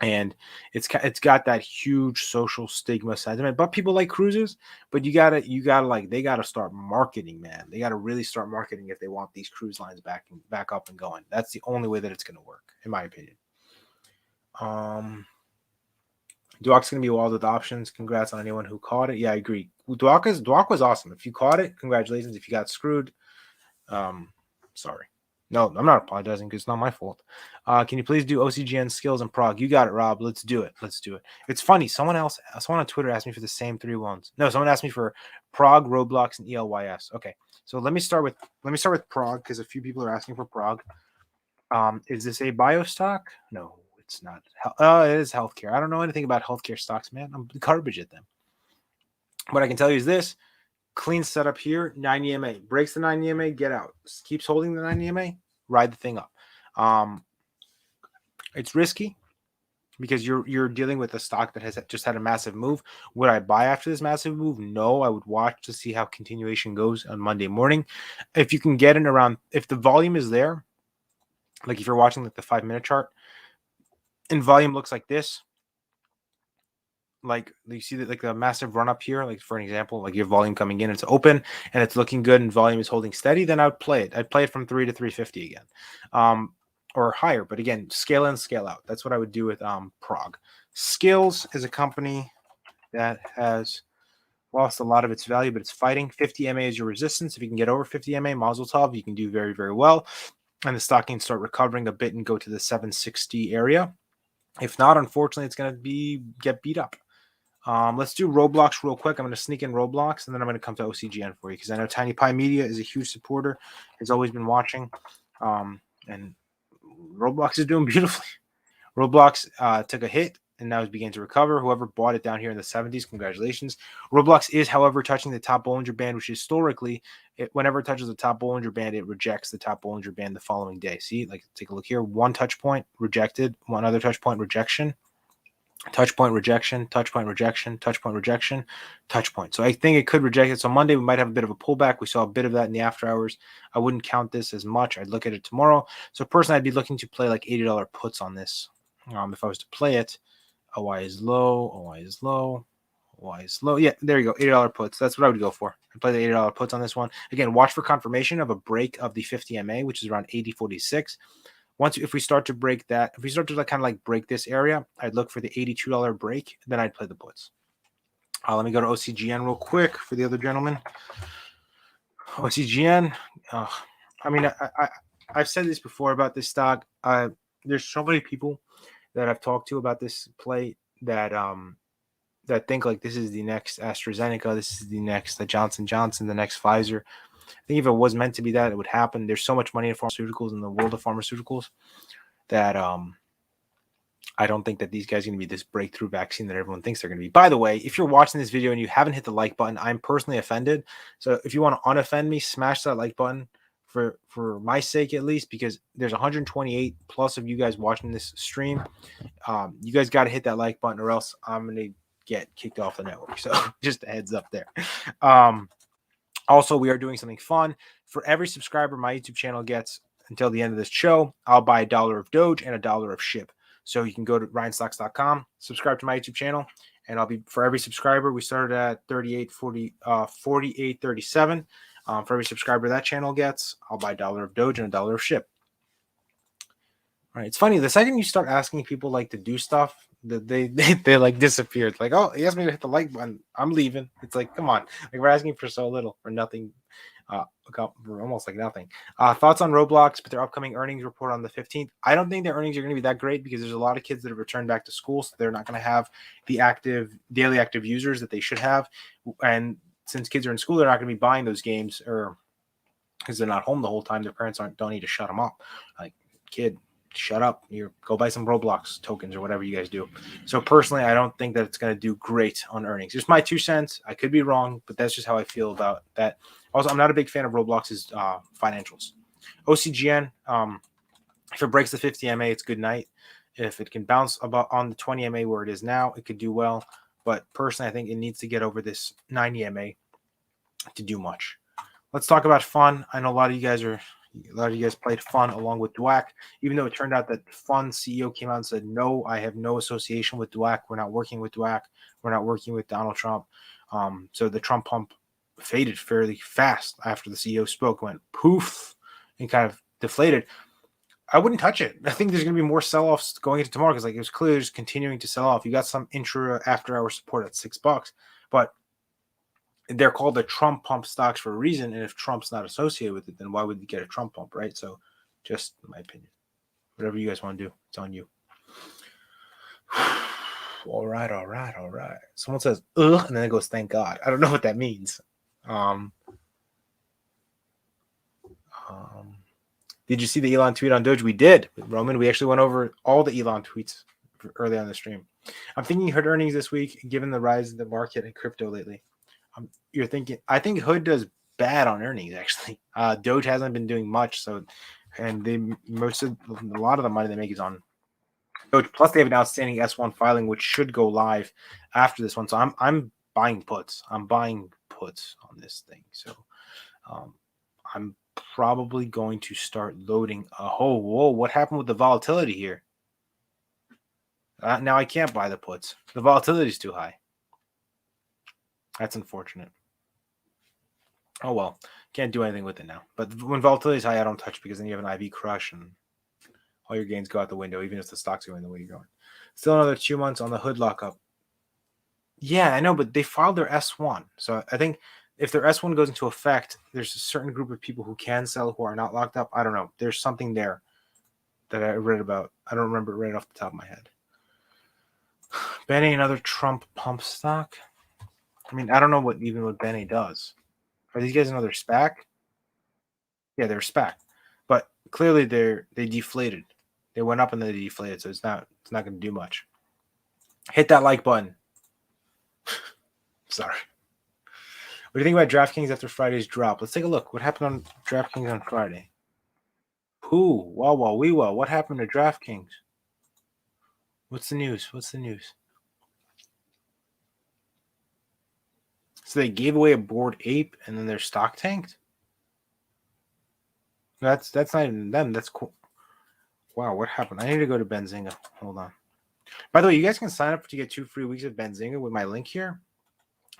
and it's got that huge social stigma sentiment. But people like cruises. But you gotta like, they gotta start marketing, man. They gotta really start marketing if they want these cruise lines back up and going. That's the only way that it's gonna work, in my opinion. DWAC's going to be walled with options. Congrats on anyone who caught it. Yeah, I agree. DWAC was awesome. If you caught it, congratulations. If you got screwed, sorry. No, I'm not apologizing because it's not my fault. Can you please do OCGN skills in Prague? You got it, Rob. Let's do it. It's funny. Someone on Twitter asked me for the same 3 ones. No, someone asked me for Prague, Roblox, and ELYS. Okay, so let me start with Prague because a few people are asking for Prague. Is this a bio stock? No. It's not. It is healthcare. I don't know anything about healthcare stocks, man. I'm garbage at them. What I can tell you is this: clean setup here, 90 EMA. Breaks the 90 EMA, get out. Keeps holding the 90 EMA, ride the thing up. It's risky because you're dealing with a stock that has just had a massive move. Would I buy after this massive move? No, I would watch to see how continuation goes on Monday morning. If you can get in around, if the volume is there, like if you're watching like the 5-minute chart, and volume looks like this, like you see that, like the massive run up here, like for an example, like your volume coming in, it's open and it's looking good and volume is holding steady, then I would play it. I'd play it from 3 to 350 again, or higher. But again, scale in, scale out. That's what I would do with Prague. Skills is a company that has lost a lot of its value, but it's fighting. 50 MA is your resistance. If you can get over 50 MA, Mazel Tov, you can do very, very well. and the stock can start recovering a bit and go to the 760 area. If not, unfortunately, it's going to get beat up. Let's do Roblox real quick. I'm going to sneak in Roblox, and then I'm going to come to OCGN for you because I know Tiny Pie Media is a huge supporter, has always been watching, and Roblox is doing beautifully. Roblox took a hit and now is beginning to recover. Whoever bought it down here in the 70s, congratulations. Roblox is, however, touching the top Bollinger Band, which historically, whenever it touches the top Bollinger Band, it rejects the top Bollinger Band the following day. See, like, take a look here. One touch point, rejected. One other touch point, rejection. Touch point, rejection. Touch point, rejection. Touch point, rejection. Touch point. So I think it could reject it. So Monday, we might have a bit of a pullback. We saw a bit of that in the after hours. I wouldn't count this as much. I'd look at it tomorrow. So personally, I'd be looking to play like $80 puts on this. If I was to play it. OI is low, OI is low, OI is low. Yeah, there you go, $80 puts. That's what I would go for. I play the $80 puts on this one. Again, watch for confirmation of a break of the 50 MA, which is around 80.46. If we start to break that, if we start to kind of like break this area, I'd look for the $82 break, then I'd play the puts. Let me go to OCGN real quick for the other gentleman. OCGN, I mean, I've said this before about this stock. There's so many people that I've talked to about this play that that think like this is the next AstraZeneca, this is the next Johnson Johnson, the next Pfizer. I think if it was meant to be that, it would happen. There's so much money in pharmaceuticals, in the world of pharmaceuticals, that I don't think that these guys are going to be this breakthrough vaccine that everyone thinks they're going to be. By the way, if you're watching this video and you haven't hit the like button, I'm personally offended. So if you want to unoffend me, smash that like button for my sake, at least, because there's 128 plus of you guys watching this stream. You guys got to hit that like button or else I'm going to get kicked off the network. So just a heads up there. Also, we are doing something fun. For every subscriber my YouTube channel gets until the end of this show, I'll buy $1 of Doge and $1 of SHIB. So you can go to ryanstocks.com, subscribe to my YouTube channel, and I'll be, for every subscriber, we started at 48.37. For every subscriber that channel gets, I'll buy $1 of Doge and $1 of SHIB. All right, it's funny. The second you start asking people like to do stuff, that they like disappeared. Like, oh, he asked me to hit the like button. I'm leaving. It's like, come on. Like, we're asking for so little or nothing. Almost like nothing. Thoughts on Roblox, but their upcoming earnings report on the 15th. I don't think their earnings are going to be that great because there's a lot of kids that have returned back to school, so they're not going to have the daily active users that they should have. And since kids are in school, they're not going to be buying those games, or because they're not home the whole time. Their parents don't need to shut them up. Like, kid, shut up. You go buy some Roblox tokens or whatever you guys do. So personally, I don't think that it's going to do great on earnings. Just my 2 cents. I could be wrong, but that's just how I feel about that. Also, I'm not a big fan of Roblox's financials. OCGN, if it breaks the 50 MA, it's good night. If it can bounce about on the 20 MA where it is now, it could do well. But personally, I think it needs to get over this 90 MA to do much. Let's talk about PHUN. I know a lot of you guys played PHUN along with DWAC, even though it turned out that PHUN CEO came out and said, no, I have no association with DWAC. We're not working with DWAC. We're not working with Donald Trump. So the Trump pump faded fairly fast after the CEO spoke, went poof, and kind of deflated. I wouldn't touch it. I think there's going to be more sell-offs going into tomorrow because, like, it was clearly just continuing to sell off. You got some intra after-hour support at $6, but they're called the Trump pump stocks for a reason. And if Trump's not associated with it, then why would you get a Trump pump, right? So, just my opinion. Whatever you guys want to do, it's on you. All right. Someone says, ugh, and then it goes, thank God. I don't know what that means. Did you see the Elon tweet on Doge? We did, Roman. We actually went over all the Elon tweets early on the stream. I'm thinking Hood earnings this week, given the rise in the market and crypto lately. You're thinking, I think Hood does bad on earnings, actually. Doge hasn't been doing much, so, and a lot of the money they make is on Doge. Plus, they have an outstanding S1 filing, which should go live after this one. So I'm buying puts. I'm buying puts on this thing. So I'm probably going to start loading. Whoa! What happened with the volatility here? Now I can't buy the puts. The volatility is too high. That's unfortunate. Oh well, can't do anything with it now. But when volatility is high, I don't touch because then you have an IV crush and all your gains go out the window, even if the stock's going the way you're going. Still another 2 months on the Hood lockup. Yeah, I know, but they filed their S1, so I think if their S1 goes into effect, there's a certain group of people who can sell who are not locked up. I don't know. There's something there that I read about. I don't remember it right off the top of my head. Benny, another Trump pump stock. I mean, I don't know what Benny does. Are these guys another SPAC? Yeah, they're SPAC, but clearly they deflated. They went up and then they deflated, so it's not going to do much. Hit that like button. Sorry. What do you think about DraftKings after Friday's drop? Let's take a look. What happened on DraftKings on Friday? Who? Wawa, Weewa. What happened to DraftKings? What's the news? So they gave away a Bored Ape and then their stock tanked? That's not even them. That's cool. Wow, what happened? I need to go to Benzinga. Hold on. By the way, you guys can sign up to get 2 free weeks of Benzinga with my link here.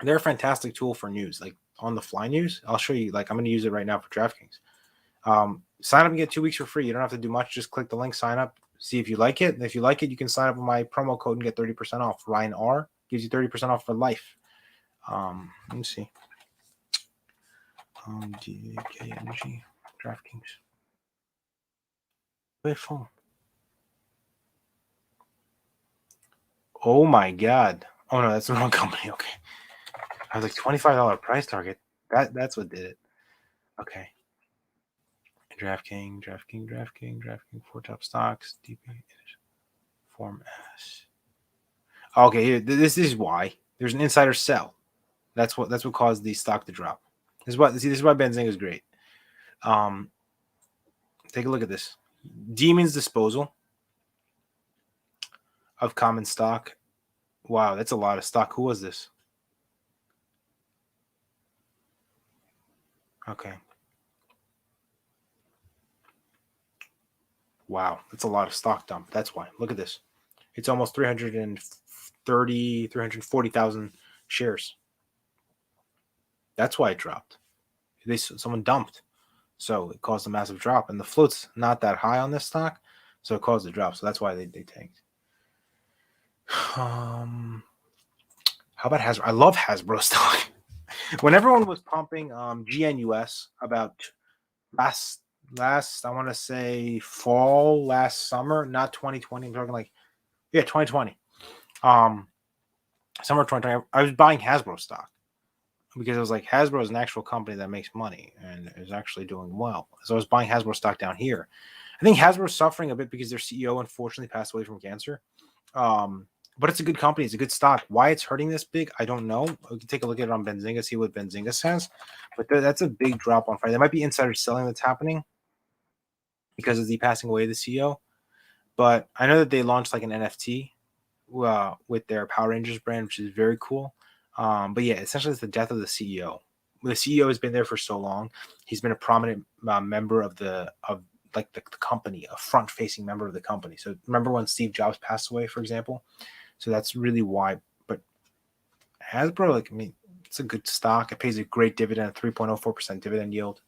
They're a fantastic tool for news, like on the fly news. I'll show you. Like I'm going to use it right now for DraftKings. Sign up and get 2 weeks for free. You don't have to do much. Just click the link, sign up, see if you like it. And if you like it, you can sign up with my promo code and get 30% off. Ryan R gives you 30% off for life. Let me see. DK Energy, DraftKings. Wait, phone. Oh my God. Oh no, that's the wrong company. Okay. I was like $25 price target. That's what did it. Okay. DraftKings, 4 top stocks, DP, Form S. Okay, this is why there's an insider sell. That's what caused the stock to drop. This is why Benzinga is great. Take a look at this. Demon's disposal of common stock. Wow, that's a lot of stock. Who was this? Okay. Wow, that's a lot of stock dump. That's why. Look at this. It's almost 340,000 shares. That's why it dropped. Someone dumped. So it caused a massive drop. And the float's not that high on this stock. So it caused a drop. So that's why they tanked. How about Hasbro? I love Hasbro stock. When everyone was pumping GNUS about last I want to say fall, last summer, not 2020. I'm talking like 2020. Summer 2020. I was buying Hasbro stock because it was like Hasbro is an actual company that makes money and is actually doing well. So I was buying Hasbro stock down here. I think Hasbro's suffering a bit because their CEO unfortunately passed away from cancer. But it's a good company. It's a good stock. Why it's hurting this big, I don't know. We can take a look at it on Benzinga, see what Benzinga says. But that's a big drop on Friday. There might be insider selling that's happening because of the passing away of the CEO. But I know that they launched like an NFT with their Power Rangers brand, which is very cool. But yeah, essentially it's the death of the CEO. The CEO has been there for so long. He's been a prominent member of the company, a front-facing member of the company. So remember when Steve Jobs passed away, for example? So that's really why. But Hasbro, it's a good stock. It pays a great dividend, 3.04% dividend yield.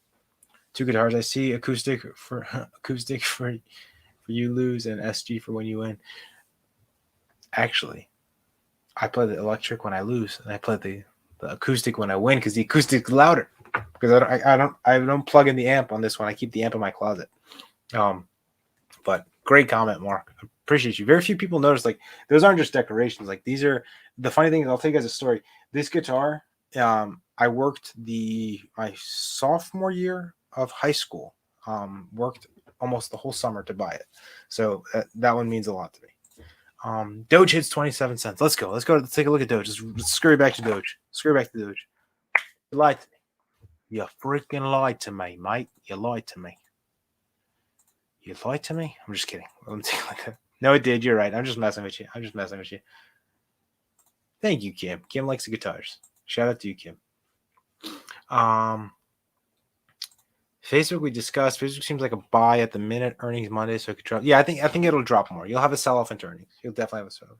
2 guitars. I see acoustic for you lose and SG for when you win. Actually, I play the electric when I lose, and I play the acoustic when I win because the acoustic's louder. Because I don't plug in the amp on this one. I keep the amp in my closet. But great comment, Mark. Appreciate you. Very few people notice those aren't just decorations. Like these are the funny thing. I'll tell you guys a story. This guitar, I worked my sophomore year of high school. Worked almost the whole summer to buy it. So that one means a lot to me. Doge hits 27 cents. Let's go. Let's take a look at Doge. Let's scurry back to Doge. You lied to me. You freaking lied to me, mate. You lied to me. You lied to me? I'm just kidding. Let me take a look at it. No, it did. You're right. I'm just messing with you. Thank you, Kim. Kim likes the guitars. Shout out to you, Kim. Facebook we discussed. Facebook seems like a buy at the minute. Earnings Monday, so it could drop. Yeah, I think it'll drop more. You'll have a sell-off into earnings. You'll definitely have a sell-off.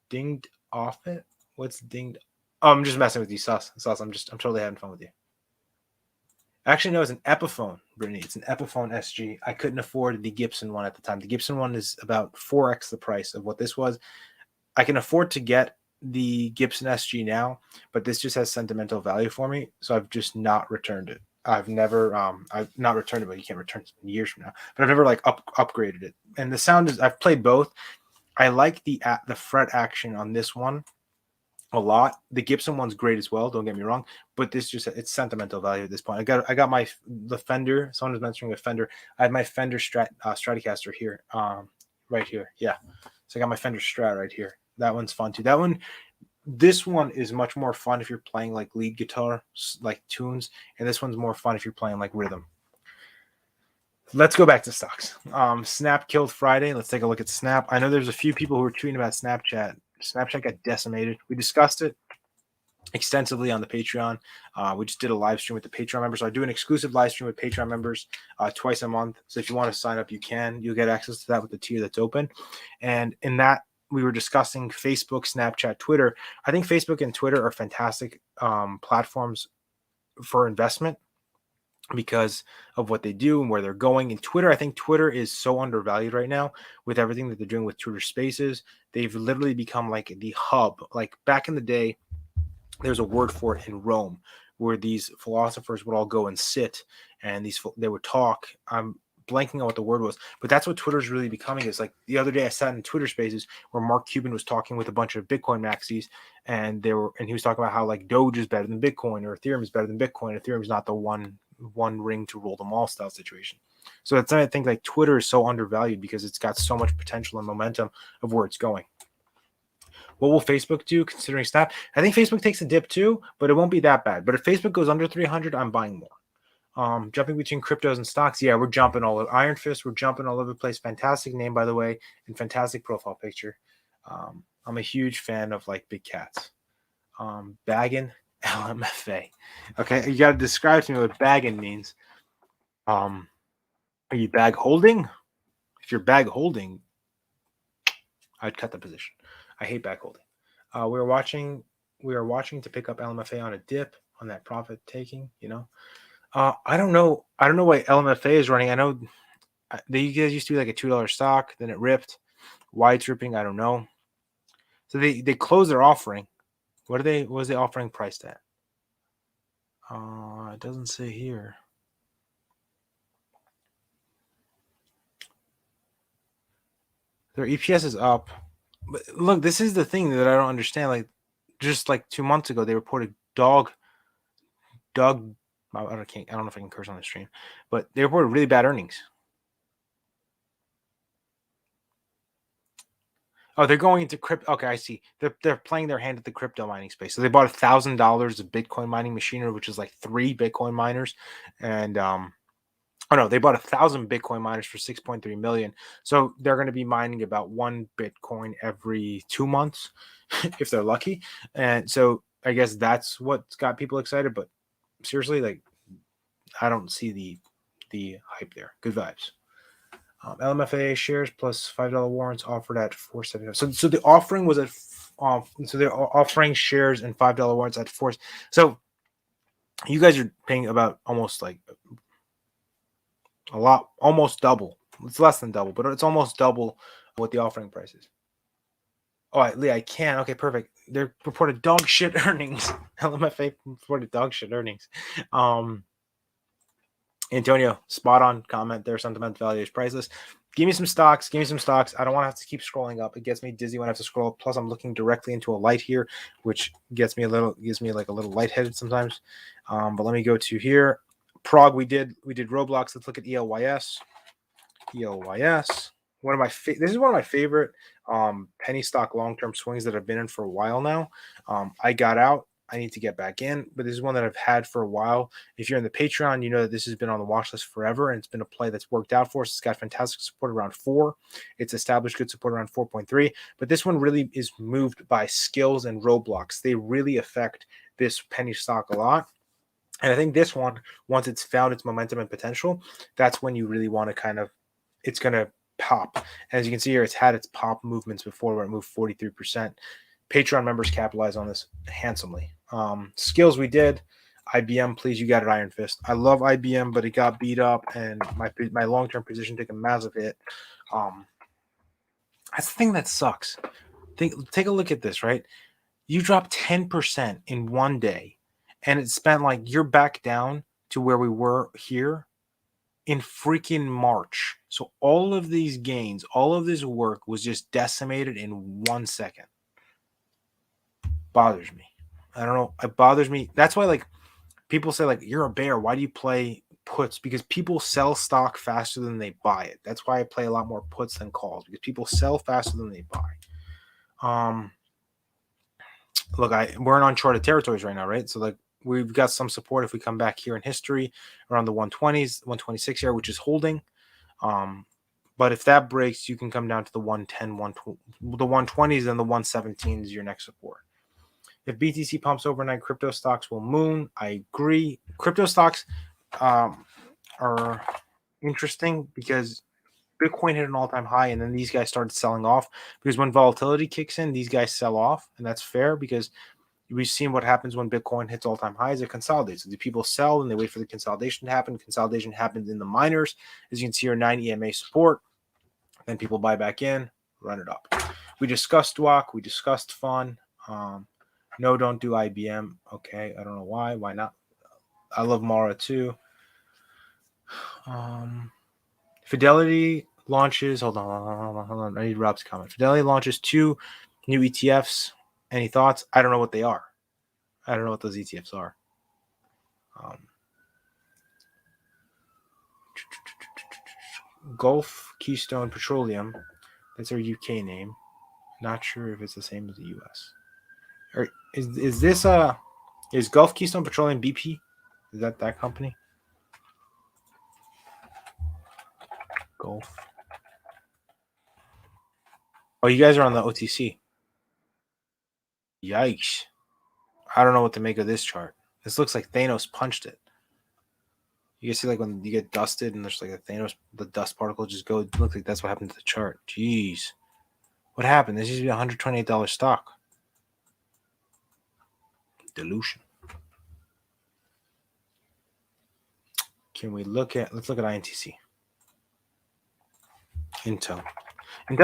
Dinged off it? What's dinged? Oh, I'm just messing with you, Sus. I'm totally having fun with you. Actually, no, it's an Epiphone, Brittany. It's an Epiphone SG. I couldn't afford the Gibson one at the time. The Gibson one is about 4x the price of what this was. I can afford to get the Gibson SG now, but this just has sentimental value for me, so I've just not returned it. I've not returned it, but you can't return it years from now. But I've never like upgraded it. And the sound is, I've played both. I like the fret action on this one a lot. The Gibson one's great as well, don't get me wrong, but this just, it's sentimental value at this point. I got the Fender. Someone was mentioning a Fender. I had my Fender Stratocaster here, right here. Yeah, so I got my Fender Strat right here. That one's fun too. This one is much more fun if you're playing like lead guitar, like tunes, and this one's more fun if you're playing like rhythm. Let's go back to stocks. Snap killed Friday. Let's take a look at Snap. I know there's a few people who were tweeting about Snapchat. Snapchat got decimated. We discussed it extensively on the Patreon. We just did a live stream with the Patreon members. So I do an exclusive live stream with Patreon members twice a month. So if you want to sign up, you can. You'll get access to that with the tier that's open. And in that, we were discussing Facebook, Snapchat, Twitter. I think Facebook and Twitter are fantastic platforms for investment because of what they do and where they're going. And Twitter, I think Twitter is so undervalued right now with everything that they're doing with Twitter Spaces. They've literally become like the hub. Like back in the day, there's a word for it in Rome where these philosophers would all go and sit and they would talk. I'm blanking on what the word was, but that's what Twitter's really becoming. Is like the other day I sat in Twitter Spaces where Mark Cuban was talking with a bunch of Bitcoin maxis, and he was talking about how like Doge is better than Bitcoin or Ethereum is better than Bitcoin. Ethereum's not the one ring to rule them all style situation. So that's why I think like Twitter is so undervalued because it's got so much potential and momentum of where it's going. What will Facebook do considering Snap? I think Facebook takes a dip too, but it won't be that bad. But if Facebook goes under 300, I'm buying more. Jumping between cryptos and stocks. Yeah, we're jumping all over. Iron Fist, we're jumping all over the place. Fantastic name, by the way, and fantastic profile picture. I'm a huge fan of like big cats. Baggin, LMFA. Okay, you got to describe to me what baggin means. Are you bag holding? If you're bag holding, I'd cut the position. I hate bag holding. We are watching to pick up LMFA on a dip on that profit taking. I don't know why LMFA is running. I know they guys used to be like a $2 stock, then it ripped. Why it's ripping, I don't know. So they closed their offering. What was the offering priced at? It doesn't say here. Their EPS is up. But look, this is the thing that I don't understand. Like just like 2 months ago, they reported dog. I don't know if I can curse on the stream, but they reported really bad earnings. Oh, they're going into crypto. Okay, I see. They're playing their hand at the crypto mining space. So they bought $1,000 of Bitcoin mining machinery, which is like 3 Bitcoin miners, and they bought 1,000 Bitcoin miners for $6.3 million. So they're going to be mining about 1 Bitcoin every 2 months, if they're lucky. And so I guess that's what's got people excited. But seriously, like I don't see the hype there. Good vibes. LMFA shares plus $5 warrants offered at $4.75. So the offering was at so they're offering shares and $5 warrants at $4. So you guys are paying about almost like a lot, almost double. It's less than double, but it's almost double what the offering price is. Oh, Lee, I can. Okay, perfect. They reported dog shit earnings. LMFA reported dog shit earnings. Antonio, spot on comment there. Sentiment value is priceless. Give me some stocks. I don't want to have to keep scrolling up. It gets me dizzy when I have to scroll up. Plus, I'm looking directly into a light here, which gives me a little lightheaded sometimes. But let me go to here. Prague, we did Roblox. Let's look at ELYS. This is one of my favorite penny stock long-term swings that I've been in for a while now. I got out. I need to get back in, but this is one that I've had for a while. If you're in the Patreon, you know that this has been on the watch list forever, and it's been a play that's worked out for us. It's got fantastic support around 4. It's established good support around 4.3, but this one really is moved by skills and roadblocks. They really affect this penny stock a lot. And I think this one, once it's found its momentum and potential, that's when you really want to it's going to pop. As you can see here, it's had its pop movements before where it moved 43%. Patreon members capitalize on this handsomely. Skills we did. IBM, please, you got it, Iron Fist. I love IBM, but it got beat up, and my long-term position took a massive hit. That's the thing that sucks. Take a look at this, right? You dropped 10% in one day, and it spent like you're back down to where we were here in freaking March. So all of these gains, all of this work was just decimated in 1 second. Bothers me. I don't know. It bothers me. That's why like people say like you're a bear. Why do you play puts? Because people sell stock faster than they buy it. That's why I play a lot more puts than calls, because people sell faster than they buy. Look, we're in uncharted territories right now, right? So like we've got some support if we come back here in history around the 120s, 126 here, which is holding. But if that breaks, you can come down to the 110, the 120s, and the 117 is your next support. If BTC pumps overnight, crypto stocks will moon. I agree. Crypto stocks are interesting because Bitcoin hit an all-time high, and then these guys started selling off, because when volatility kicks in, these guys sell off, and that's fair because we've seen what happens when Bitcoin hits all-time highs. It consolidates. So the people sell and they wait for the consolidation to happen. Consolidation happens in the miners. As you can see, our 9 EMA support. Then people buy back in, run it up. We discussed DWAC. We discussed PHUN. No, don't do IBM. Okay, I don't know why. Why not? I love Mara too. Fidelity launches. Hold on. I need Rob's comment. Fidelity launches 2 new ETFs. Any thoughts? I don't know what they are. I don't know what those ETFs are. Gulf Keystone Petroleum. That's our UK name. Not sure if it's the same as the US. Or is this is Gulf Keystone Petroleum BP? Is that company? Gulf. Oh, you guys are on the OTC. Yikes. I don't know what to make of this chart. This looks like Thanos punched it. You guys see like when you get dusted and there's like a Thanos, the dust particle just go. It looks like that's what happened to the chart. Jeez. What happened? This used to be $128 stock. Dilution. Can we let's look at INTC. Intel.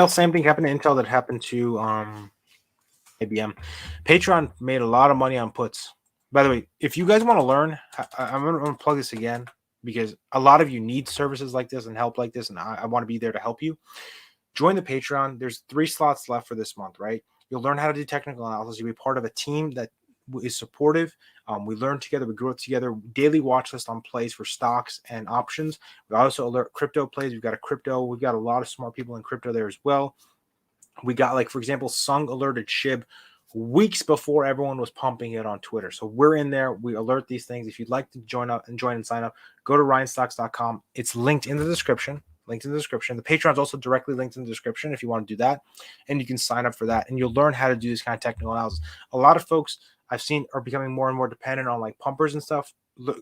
Same thing happened to Intel that happened to IBM. Patreon made a lot of money on puts. By the way, if you guys want to learn, I'm going to plug this again because a lot of you need services like this and help like this, and I want to be there to help you. Join the Patreon. There's 3 slots left for this month, right? You'll learn how to do technical analysis. You'll be part of a team that is supportive. We learn together. We grow together. Daily watch list on plays for stocks and options. We also alert crypto plays. We've got a lot of smart people in crypto there as well. We got, like, for example, Sung alerted SHIB weeks before everyone was pumping it on Twitter. So we're in there. We alert these things. If you'd like to join and sign up, go to ryanstocks.com. It's linked in the description. The Patreon is also directly linked in the description if you want to do that. And you can sign up for that. And you'll learn how to do this kind of technical analysis. A lot of folks I've seen are becoming more and more dependent on like pumpers and stuff.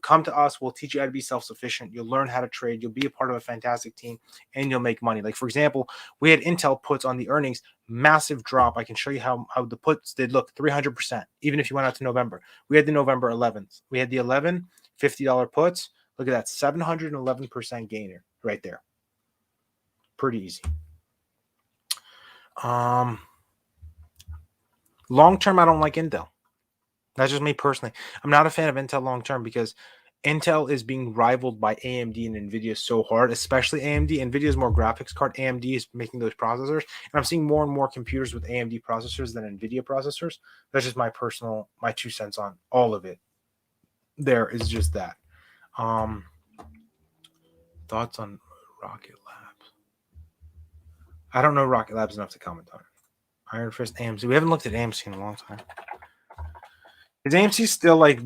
Come to us. We'll teach you how to be self-sufficient. You'll learn how to trade. You'll be a part of a fantastic team, and you'll make money. Like, for example, we had Intel puts on the earnings, massive drop. I can show you how the puts did look, 300%, even if you went out to November. We had the November 11th. We had the 11 $50 puts. Look at that, 711% gainer right there. Pretty easy. Long-term, I don't like Intel. That's just me personally. I'm not a fan of Intel long-term because Intel is being rivaled by AMD and NVIDIA so hard, especially AMD. NVIDIA is more graphics card. AMD is making those processors. And I'm seeing more and more computers with AMD processors than NVIDIA processors. That's just my 2 cents on all of it. There is just that. Thoughts on Rocket Labs? I don't know Rocket Labs enough to comment on it. Iron Fist, AMC. We haven't looked at AMC in a long time. Is AMC still like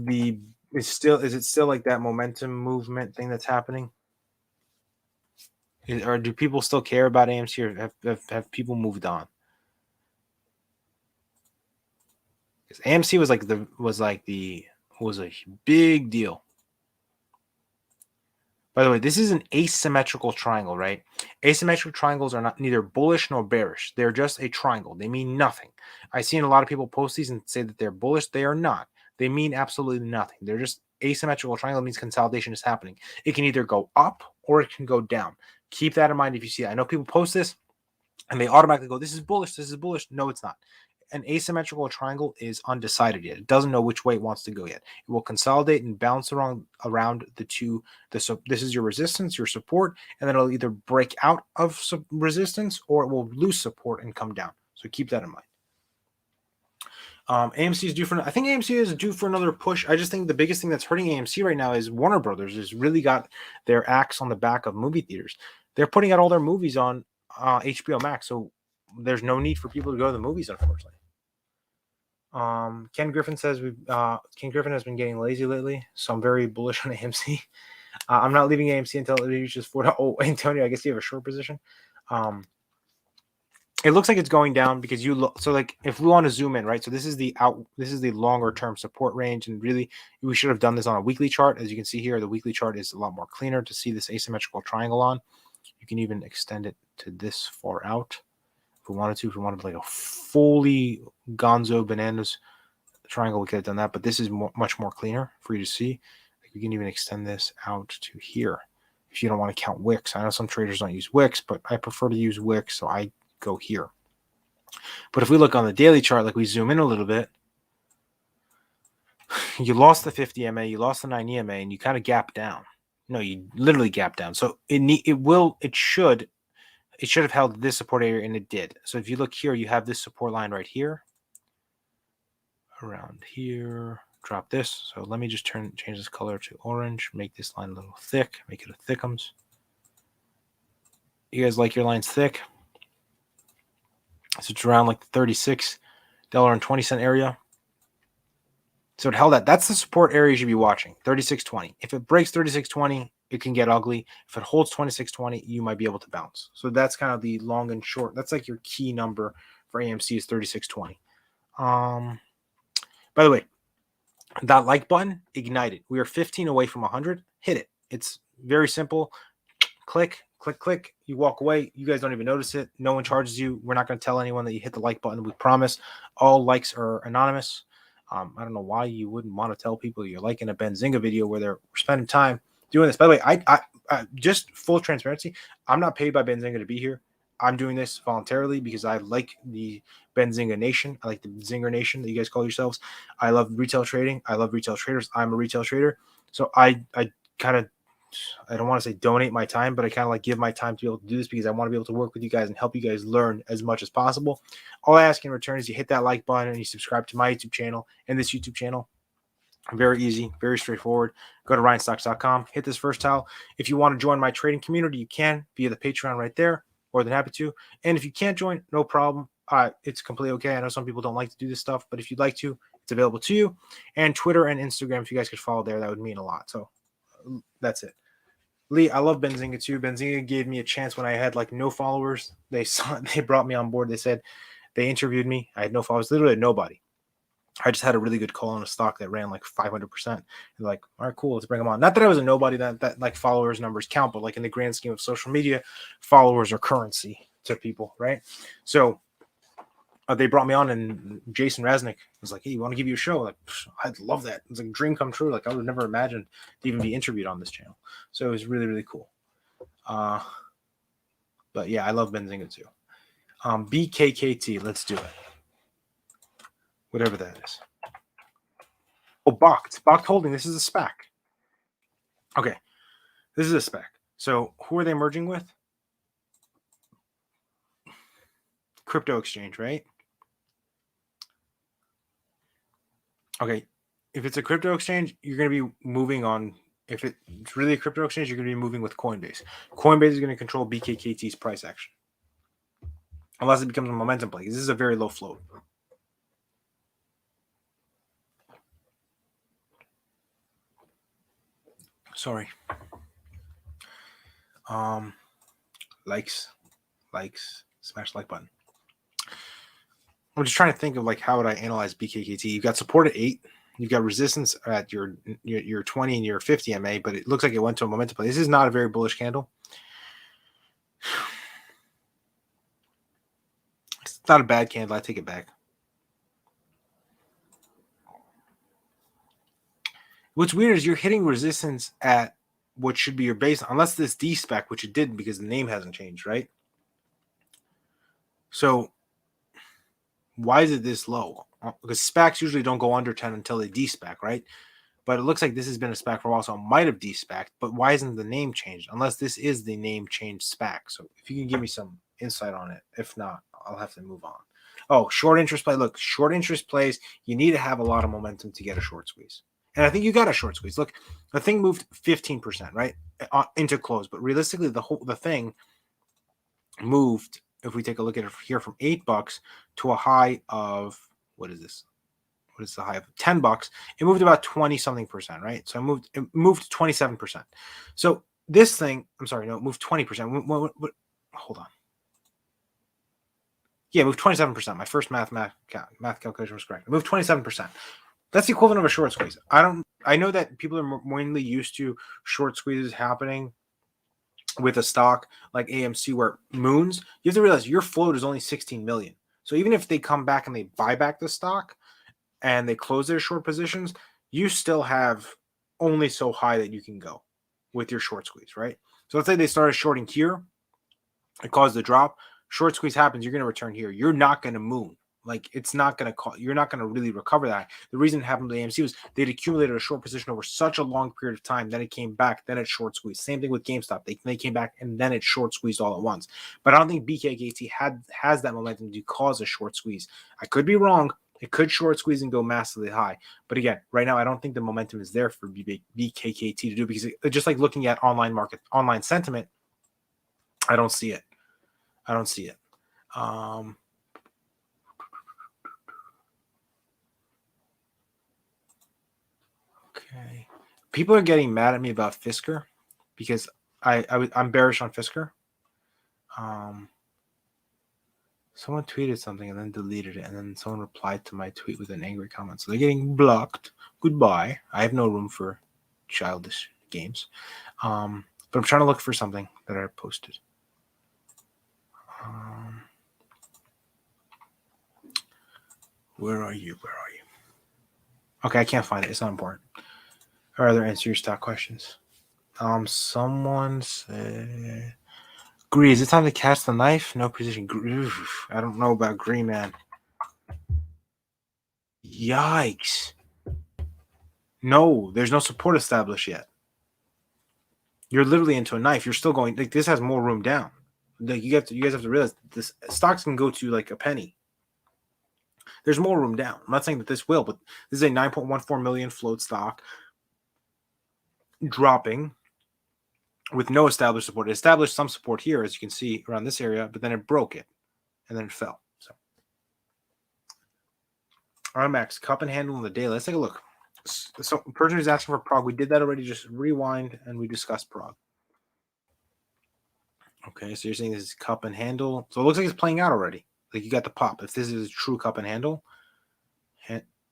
is it still like that momentum movement thing that's happening? Or do people still care about AMC, or have people moved on? Because AMC was a big deal. By the way, this is an asymmetrical triangle, right? Asymmetric triangles are neither bullish nor bearish. They're just a triangle. They mean nothing. I've seen a lot of people post these and say that they're bullish. They are not. They mean absolutely nothing. They're just asymmetrical triangle. Means consolidation is happening. It can either go up or it can go down. Keep that in mind if you see it. I know people post this and they automatically go, this is bullish. This is bullish. No, it's not. an asymmetrical triangle is undecided yet. It doesn't know which way it wants to go yet. It will consolidate and bounce around the two. This is your resistance, your support, and then it'll either break out of resistance or it will lose support and come down. So keep that in mind. AMC is due for. I think AMC is due for another push. I just think the biggest thing that's hurting AMC right now is Warner Brothers has really got their axe on the back of movie theaters. They're putting out all their movies on HBO Max, so there's no need for people to go to the movies, unfortunately. Ken Griffin says Ken Griffin has been getting lazy lately, so I'm very bullish on AMC. I'm not leaving AMC until it reaches 4. Oh, Antonio, I guess you have a short position. It looks like it's going down because you look. So like if we want to zoom in, right? So this is the longer term support range, and really we should have done this on a weekly chart. As you can see here, the weekly chart is a lot more cleaner to see this asymmetrical triangle on. You can even extend it to this far out if we wanted to. If we wanted like a fully gonzo bananas triangle, we could have done that. But this is much more cleaner for you to see. Like we can even extend this out to here if you don't want to count wicks. I know some traders don't use wicks, but I prefer to use wicks, so I go here. But if we look on the daily chart, like we zoom in a little bit, you lost the 50 MA, you lost the 90 MA, and you kind of gap down. No, you literally gap down. So it should have held this support area, and it did. So if you look here, you have this support line right here, around here. Drop this. So let me just change this color to orange, make this line a little thick, make it a thickums. You guys like your lines thick? So it's around like the $36.20 area. So it held that. That's the support area you should be watching, 36.20. If it breaks 36.20, it can get ugly. If it holds 26.20, you might be able to bounce. So that's kind of the long and short. That's like your key number for AMC is 36.20. By the way, that like button, ignite it. We are 15 away from 100. Hit it. It's very simple. Click. You walk away. You guys don't even notice it. No one charges you. We're not going to tell anyone that you hit the like button. We promise. All likes are anonymous. I don't know why you wouldn't want to tell people you're liking a Benzinga video where they're spending time doing this. By the way, I just full transparency. I'm not paid by Benzinga to be here. I'm doing this voluntarily because I like the Benzinga Nation. I like the Zinger Nation that you guys call yourselves. I love retail trading. I love retail traders. I'm a retail trader. So I kind of, I don't want to say donate my time, but I kind of like give my time to be able to do this because I want to be able to work with you guys and help you guys learn as much as possible. All I ask in return is you hit that like button and you subscribe to my YouTube channel and this YouTube channel. Very easy, very straightforward. Go to ryanstocks.com, hit this first tile. If you want to join my trading community, you can via the Patreon right there. More than happy to. And if you can't join, no problem. It's completely okay. I know some people don't like to do this stuff, but if you'd like to, it's available to you. And Twitter and Instagram, if you guys could follow there, that would mean a lot. So that's it. Lee, I love Benzinga too. Benzinga gave me a chance when I had like no followers. They brought me on board. They said they interviewed me. I had no followers, literally nobody. I just had a really good call on a stock that ran like 500%. They're like, all right, cool, let's bring them on. Not that I was a nobody that like followers numbers count, but like in the grand scheme of social media, followers are currency to people, right? So they brought me on, and Jason Raznick was like, hey, you want to give you a show? Like, I'd love that. It's like a dream come true. Like I would have never imagined to even be interviewed on this channel. So it was really, really cool. But yeah, I love Benzinga too. BKKT, let's do it. Whatever that is. Oh, Bakkt Holding. This is a SPAC. Okay. This is a SPAC. So who are they merging with? Crypto exchange, right? Okay. If it's a crypto exchange, you're going to be moving on. If it's really a crypto exchange, you're going to be moving with Coinbase. Coinbase is going to control BKKT's price action. Unless it becomes a momentum play. This is a very low float. Sorry. Likes, smash the like button. I'm just trying to think of like how would I analyze BKKT. You've got support at 8. You've got resistance at your 20 and your 50 MA, but it looks like it went to a momentum play. This is not a very bullish candle. It's not a bad candle. I take it back. What's weird is you're hitting resistance at what should be your base, unless this D-spec, which it didn't because the name hasn't changed, right? So Why is it this low? Because SPACs usually don't go under 10 until they de-SPAC, right? But it looks like this has been a SPAC for a while, so it might have de-SPACed. But why isn't the name changed? Unless this is the name change SPAC. So if you can give me some insight on it. If not, I'll have to move on. Oh, short interest play. Look, short interest plays, you need to have a lot of momentum to get a short squeeze. And I think you got a short squeeze. Look, the thing moved 15%, right? Into close. But realistically, the thing moved, if we take a look at it here, from $8 to a high of, what is this? What is the high of $10? It moved about 20 something percent, right? So it moved 27%. So this thing, I'm sorry, no, it moved 20%. Hold on. Yeah, it moved 27%. My first math calculation was correct. It moved 27%. That's the equivalent of a short squeeze. I know that people are mainly used to short squeezes happening with a stock like AMC where moons. You have to realize your float is only 16 million. So even if they come back and they buy back the stock and they close their short positions, you still have only so high that you can go with your short squeeze, right? So let's say they started shorting here, it caused the drop. Short squeeze happens, you're going to return here. You're not going to moon. Like, it's not going to call, you're not going to really recover that. The reason it happened to AMC was they'd accumulated a short position over such a long period of time. Then it came back, then it short squeezed. Same thing with GameStop. They came back and then it short squeezed all at once. But I don't think BKKT has that momentum to cause a short squeeze. I could be wrong. It could short squeeze and go massively high. But again, right now, I don't think the momentum is there for BKKT to do, because just like looking at online sentiment, I don't see it. Okay. People are getting mad at me about Fisker because I'm bearish on Fisker. Someone tweeted something and then deleted it, and then someone replied to my tweet with an angry comment. So they're getting blocked. Goodbye. I have no room for childish games. But I'm trying to look for something that I posted. Where are you? Okay, I can't find it. It's not important. I'd rather answer your stock questions. Someone said, Gree, is it time to cast the knife? No precision. I don't know about Gree, man. Yikes. No, there's no support established yet. You're literally into a knife. You're still going, like, this has more room down. Like, you guys have to realize this stocks can go to like a penny. There's more room down. I'm not saying that this will, but this is a 9.14 million float stock dropping with no established support. It established some support here, as you can see around this area, but then it broke it and then it fell. So RMX cup and handle on the daily. Let's take a look. So person is asking for Prague. We did that already. Just rewind and we discussed Prague. Okay, so you're saying this is cup and handle. So it looks like it's playing out already. Like, you got the pop. If this is a true cup and handle,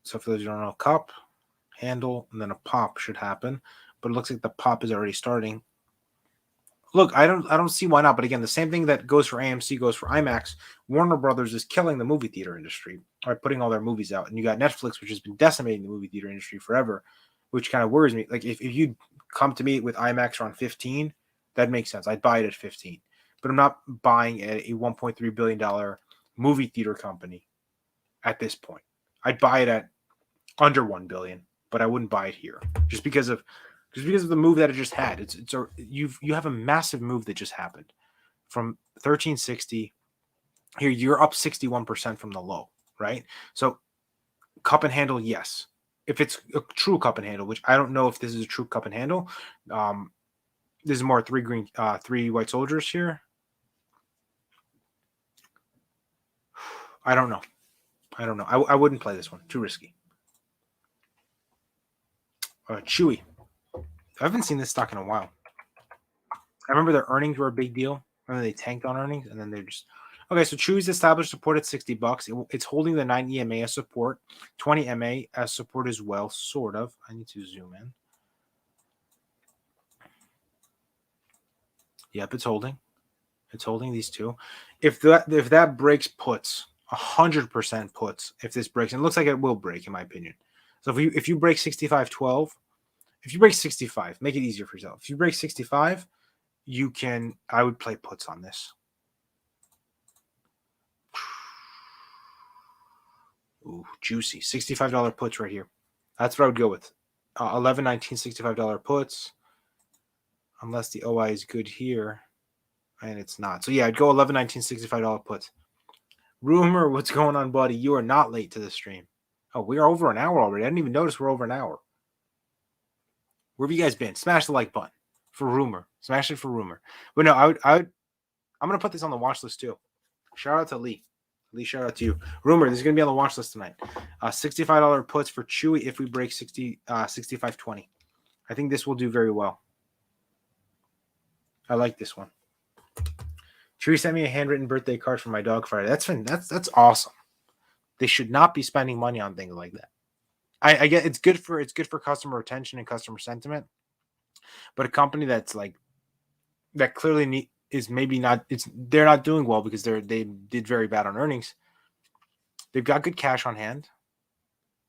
so for those who don't know, cup, handle, and then a pop should happen. But it looks like the pop is already starting. Look, I don't see why not. But again, the same thing that goes for AMC goes for IMAX. Warner Brothers is killing the movie theater industry by putting all their movies out. And you got Netflix, which has been decimating the movie theater industry forever, which kind of worries me. Like, if you come to me with IMAX around 15, that makes sense. I'd buy it at 15. But I'm not buying a $1.3 billion movie theater company at this point. I'd buy it at under $1 billion, but I wouldn't buy it here just because of the move that it just had. You have a massive move that just happened from 1360 here. You're up 61% from the low, right? So cup and handle, yes. If it's a true cup and handle, which I don't know if this is a true cup and handle. This is more three white soldiers here. I don't know. I wouldn't play this one. Too risky. Chewy. I haven't seen this stock in a while. I remember their earnings were a big deal, and then they tanked on earnings, and then they're just okay. So Chewy's established support at $60. It's holding the 9 EMA as support, 20 MA as support as well, sort of. I need to zoom in. Yep, it's holding. It's holding these two. If that breaks puts, 100% puts. If this breaks, and it looks like it will break, in my opinion. So if you break 65.12, if you break 65, make it easier for yourself. If you break 65, I would play puts on this. Ooh, juicy. $65 puts right here. That's what I would go with. 11, 19, $65 puts. Unless the OI is good here. And it's not. So yeah, I'd go 11, 19, $65 puts. Rumor, what's going on, buddy? You are not late to the stream. Oh, we are over an hour already. I didn't even notice we're over an hour. Where have you guys been? Smash the like button for Rumor. Smash it for Rumor. But no, I'm gonna put this on the watch list too. Shout out to Lee. Lee, shout out to you. Rumor, this is gonna be on the watch list tonight. $65 puts for Chewy if we break 65.20. I think this will do very well. I like this one. Chewy sent me a handwritten birthday card for my dog Friday. That's awesome. They should not be spending money on things like that. I get it's good for customer retention and customer sentiment, but a company that's like that clearly is maybe not. They're not doing well because they did very bad on earnings. They've got good cash on hand.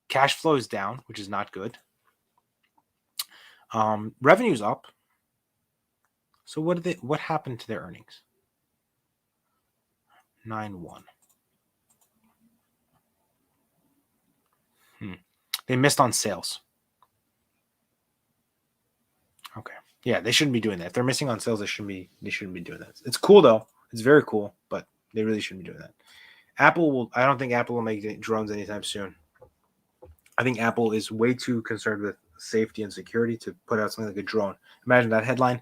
Cash flow is down, which is not good. Revenue's up. So what happened to their earnings? 9.1. They missed on sales. Okay. Yeah, they shouldn't be doing that. If they're missing on sales, they shouldn't be doing that. It's cool though. It's very cool, but they really shouldn't be doing that. I don't think Apple will make drones anytime soon. I think Apple is way too concerned with safety and security to put out something like a drone. Imagine that headline: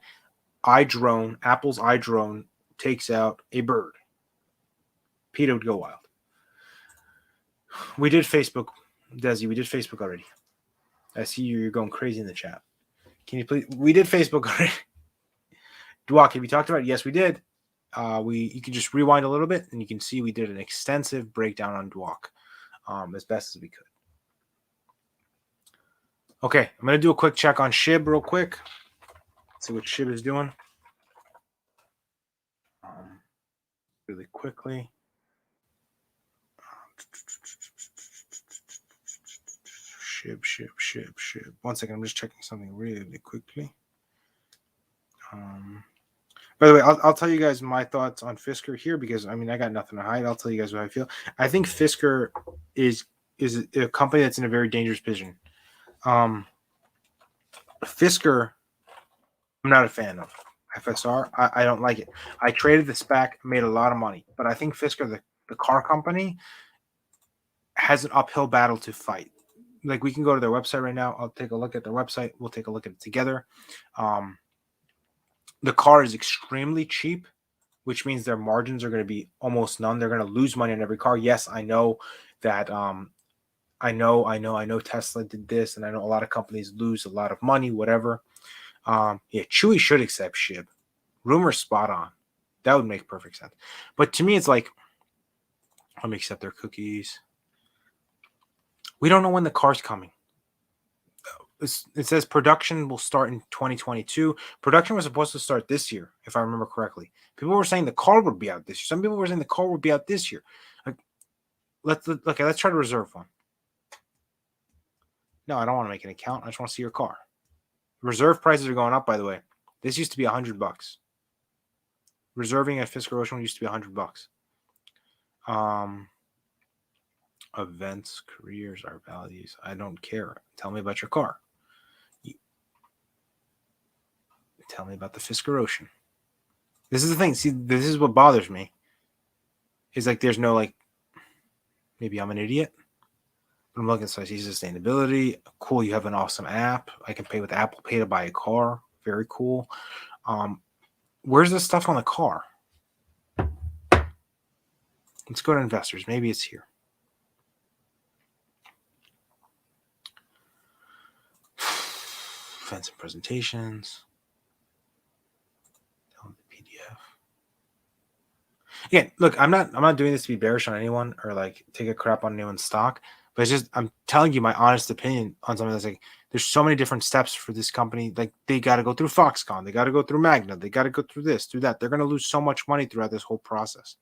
Apple's iDrone takes out a bird. PETA would go wild. We did Facebook, Desi. We did Facebook already. I see you're going crazy in the chat. Can you please? We did Facebook already. DWAC, have you talked about it? Yes, we did. You can just rewind a little bit, and you can see we did an extensive breakdown on DWAC, as best as we could. Okay, I'm going to do a quick check on SHIB real quick. See what SHIB is doing. Really quickly. SHIB. 1 second, I'm just checking something really quickly. By the way, I'll tell you guys my thoughts on Fisker here because I got nothing to hide. I'll tell you guys what I feel. I think Fisker is a company that's in a very dangerous position. Fisker, I'm not a fan of. FSR, I don't like it. I traded this back, made a lot of money, but I think Fisker, the car company, has an uphill battle to fight. Like, we can go to their website right now. I'll take a look at their website. We'll take a look at it together. The car is extremely cheap, which means their margins are going to be almost none. They're going to lose money on every car. Yes, I know that. I know Tesla did this, and I know a lot of companies lose a lot of money, whatever. Chewy should accept SHIB. Rumor spot on. That would make perfect sense. But to me, it's like, let me accept their cookies. We don't know when the car's coming. It says production will start in 2022. Production was supposed to start this year, if I remember correctly. People were saying the car would be out this year. Some people were saying the car would be out this year. Let's try to reserve one. No, I don't want to make an account. I just want to see your car. Reserve prices are going up, by the way. This used to be $100. Reserving at Fisker Ocean used to be $100. Events, careers, our values. I don't care. Tell me about your car. Tell me about the Fisker Ocean. This is the thing. See, this is what bothers me. Is like there's no maybe I'm an idiot. But I'm looking, so I see sustainability. Cool, you have an awesome app. I can pay with Apple Pay to buy a car. Very cool. Where's the stuff on the car? Let's go to investors. Maybe it's here. Events and presentations. Download the PDF. Again, look, I'm not doing this to be bearish on anyone or take a crap on anyone's stock, but it's just I'm telling you my honest opinion on something that's there's so many different steps for this company. They got to go through Foxconn, they got to go through Magna, they got to go through this, through that. They're going to lose so much money throughout this whole process.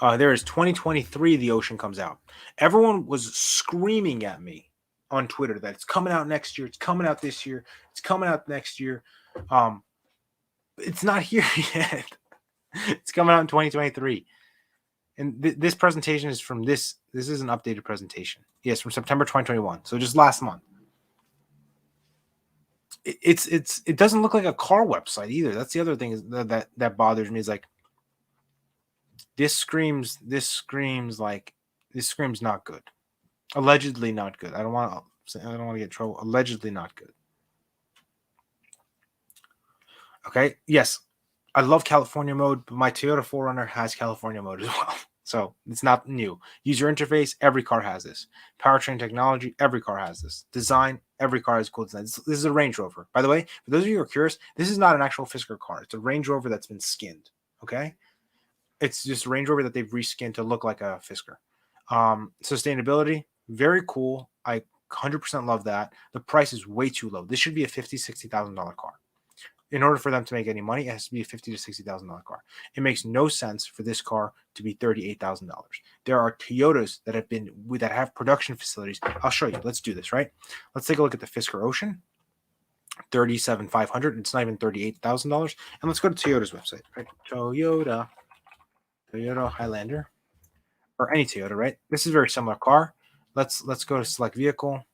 There is 2023. The Ocean comes out. Everyone was screaming at me on Twitter that it's coming out next year. It's coming out this year. It's coming out next year. It's not here yet. It's coming out in 2023. And this presentation is from this. This is an updated presentation. Yes, from September 2021. So just last month. It doesn't look like a car website either. That's the other thing is that bothers me is like this screams not good. Allegedly not good. I don't want to get in trouble. Allegedly not good. Okay. Yes, I love California mode, but my Toyota 4Runner has California mode as well. So it's not new. User interface, every car has this. Powertrain technology, every car has this. Design, every car has cool design. This is a Range Rover. By the way, for those of you who are curious, this is not an actual Fisker car. It's a Range Rover that's been skinned. Okay. It's just a Range Rover that they've reskinned to look like a Fisker. Sustainability, very cool. I 100% love that. The price is way too low. This should be a $50,000, $60,000 car. In order for them to make any money, it has to be a $50,000 to $60,000 car. It makes no sense for this car to be $38,000. There are Toyotas that have production facilities. I'll show you. Let's do this, right? Let's take a look at the Fisker Ocean, $37,500. It's not even $38,000. And let's go to Toyota's website, right? Toyota Highlander, or any Toyota, right? This is a very similar car. Let's go to select vehicle.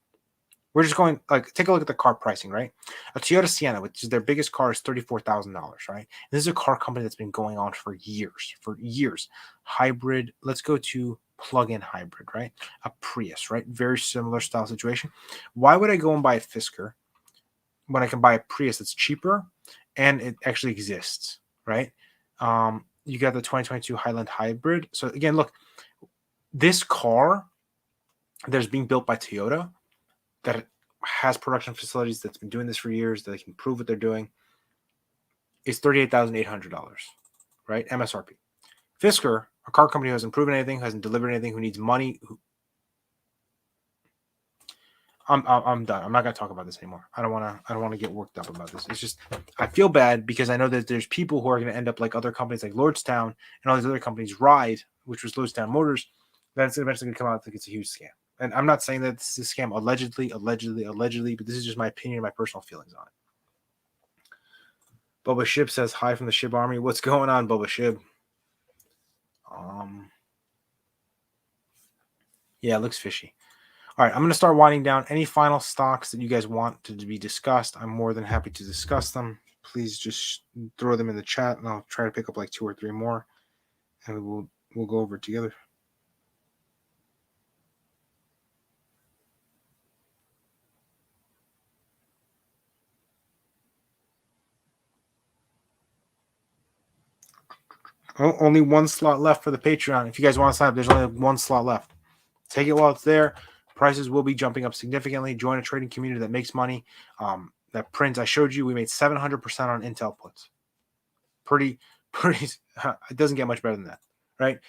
We're just going take a look at the car pricing, right? A Toyota Sienna, which is their biggest car, is $34,000, right? And this is a car company that's been going on for years. Hybrid. Let's go to plug-in hybrid, right? A Prius, right? Very similar style situation. Why would I go and buy a Fisker when I can buy a Prius that's cheaper and it actually exists, right? You got the 2022 Highland Hybrid. So again, look, this car that's being built by Toyota that has production facilities that's been doing this for years, that they can prove what they're doing, is $38,800, right? MSRP. Fisker, a car company who hasn't proven anything, who hasn't delivered anything, who needs money. I'm done. I'm not gonna talk about this anymore. I don't want to get worked up about this. It's just I feel bad because I know that there's people who are gonna end up like other companies like Lordstown and all these other companies, Ride, which was Lordstown Motors, that's eventually gonna come out and think it's a huge scam. And I'm not saying that this is a scam, allegedly, but this is just my opinion and my personal feelings on it. Bubba Shib says hi from the Shib Army. What's going on, Bubba Shib? Yeah, it looks fishy. All right, I'm going to start winding down. Any final stocks that you guys want to be discussed, I'm more than happy to discuss them. Please just throw them in the chat, and I'll try to pick up like 2 or 3 more, and we'll go over it together. Oh, only 1 slot left for the Patreon. If you guys want to sign up, there's only 1 slot left. Take it while it's there. Prices will be jumping up significantly. Join a trading community that makes money. That prints. I showed you we made 700% on Intel puts. Pretty. It doesn't get much better than that, right?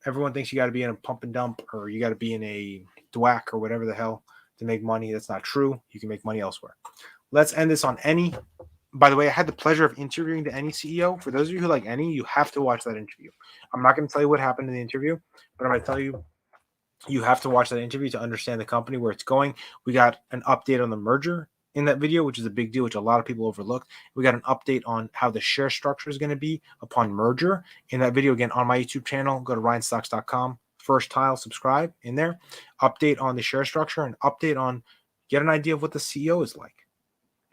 Everyone thinks you got to be in a pump and dump or you got to be in a DWAC or whatever the hell to make money. That's not true. You can make money elsewhere. Let's end this on any. By the way, I had the pleasure of interviewing the Any CEO. For those of you who like Any, you have to watch that interview. I'm not going to tell you what happened in the interview, but I'm going to tell you, you have to watch that interview to understand the company, where it's going. We got an update on the merger in that video, which is a big deal, which a lot of people overlooked. We got an update on how the share structure is going to be upon merger in that video. Again, on my YouTube channel, go to ryanstocks.com. First tile, subscribe in there. Update on the share structure and update on, get an idea of what the CEO is like.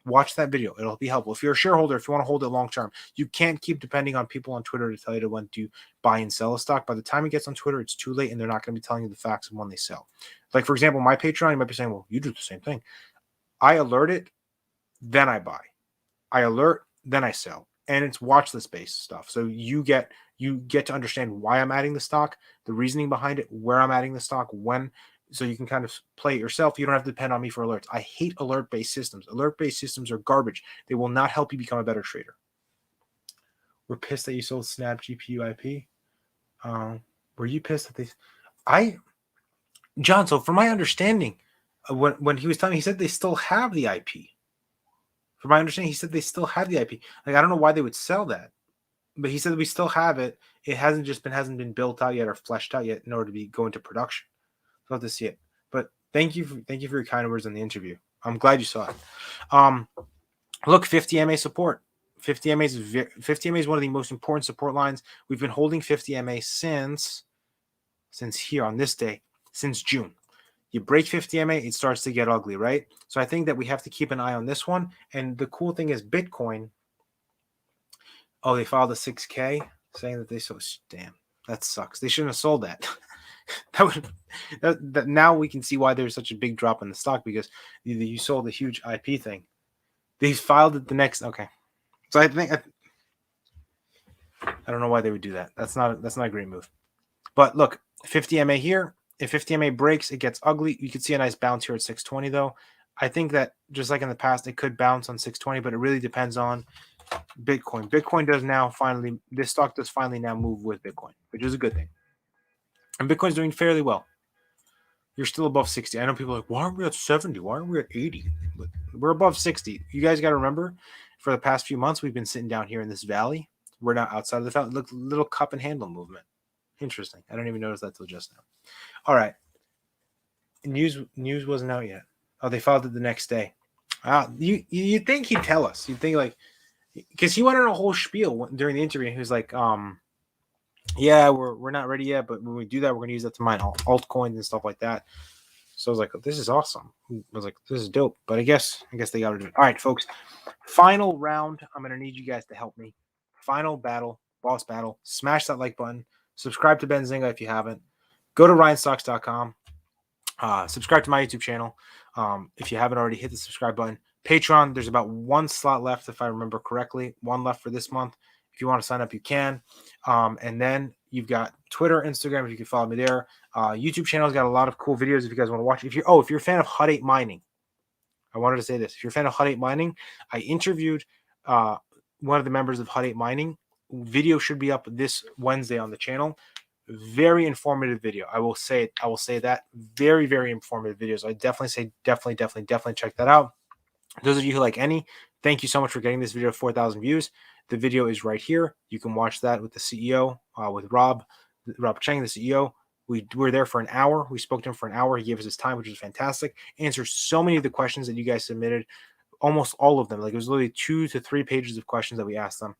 Watch that video. It'll be helpful. If you're a shareholder, if you want to hold it long term, you can't keep depending on people on Twitter to tell you when to buy and sell a stock. By the time it gets on Twitter, it's too late, and they're not going to be telling you the facts of when they sell. Like, for example, my Patreon, you might be saying, well, you do the same thing. I alert it, then I buy. I alert, then I sell. And it's watch list based stuff. So you get to understand why I'm adding the stock, the reasoning behind it, where I'm adding the stock, when. So you can kind of play it yourself. You don't have to depend on me for alerts. I hate alert-based systems. Alert-based systems are garbage. They will not help you become a better trader. We're pissed that you sold Snap GPU IP. Were you pissed that John, so from my understanding, when he was telling me, he said they still have the IP. From my understanding, he said they still have the IP. Like, I don't know why they would sell that. But he said we still have it. It hasn't been built out yet or fleshed out yet in order to go into production. Love to see it. But thank you for your kind words in the interview. I'm glad you saw it. Look, 50 MA support. 50 MA is one of the most important support lines. We've been holding 50 MA since here on this day, since June. You break 50 MA, it starts to get ugly, right? So I think that we have to keep an eye on this one. And the cool thing is Bitcoin. Oh, they filed a 6K saying that they sold. Damn, that sucks. They shouldn't have sold that. that now we can see why there's such a big drop in the stock, because you sold a huge IP thing. They filed it the next. Okay, so I think I don't know why they would do that. That's not a great move. But look, 50 MA here. If 50 MA breaks, it gets ugly. You could see a nice bounce here at 620 though. I think that just like in the past, it could bounce on 620, but it really depends on Bitcoin. Bitcoin does now finally, this stock does finally now move with Bitcoin, which is a good thing. And Bitcoin's doing fairly well. You're still above 60. I know people are like, why aren't we at 70? Why aren't we at 80? But we're above 60. You guys got to remember, for the past few months, we've been sitting down here in this valley. We're not outside of the valley. Look, little cup and handle movement. Interesting. I don't even notice that till just now. All right. News wasn't out yet. Oh, they filed it the next day. You think he'd tell us. You'd think, like, because he went on a whole spiel during the interview. He was like, yeah, we're not ready yet, but when we do that, we're going to use that to mine altcoins and stuff like that. So I was like, this is awesome. I was like, this is dope. But I guess they got to do it. All right, folks. Final round. I'm going to need you guys to help me. Final battle, boss battle. Smash that like button. Subscribe to Benzinga if you haven't. Go to ryanstocks.com. Subscribe to my YouTube channel. If you haven't already, hit the subscribe button. Patreon, there's about one slot left, if I remember correctly. One left for this month. If you want to sign up, you can. And then you've got Twitter, Instagram, if you can follow me there. YouTube channel's got a lot of cool videos if you guys want to watch. If you're a fan of Hut 8 mining, I wanted to say this. If you're a fan of Hut 8 mining, I interviewed one of the members of Hut 8 mining. Video should be up this Wednesday on the channel. Very informative video. I will say that. Very, very informative videos. I definitely say definitely check that out. Those of you who like any, thank you so much for getting this video to 4,000 views. The video is right here. You can watch that with the CEO, with Rob Cheng, the CEO. We were there for an hour. We spoke to him for an hour. He gave us his time, which was fantastic. Answered so many of the questions that you guys submitted, almost all of them. Like, it was literally 2 to 3 pages of questions that we asked them.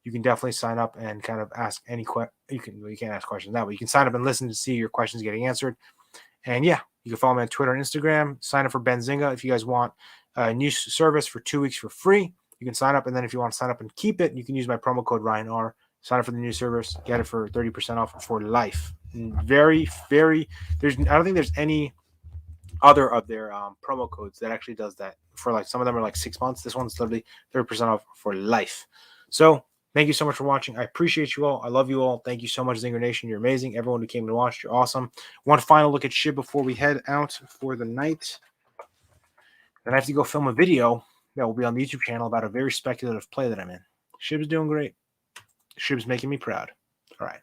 You can definitely sign up and kind of ask any question. You can't ask questions now, but you can sign up and listen to see your questions getting answered. And yeah, you can follow me on Twitter and Instagram. Sign up for Benzinga if you guys want a new service for 2 weeks for free. You can sign up, and then if you want to sign up and keep it, you can use my promo code RyanR. Sign up for the new service, get it for 30% off for life. Very, very. I don't think there's any other of their promo codes that actually does that. For like, some of them are like 6 months. This one's literally 30% off for life. So thank you so much for watching. I appreciate you all. I love you all. Thank you so much, Zinger Nation. You're amazing. Everyone who came and watched, you're awesome. One final look at SHIB before we head out for the night. Then I have to go film a video that will be on the YouTube channel about a very speculative play that I'm in. SHIB's doing great. SHIB's making me proud. All right.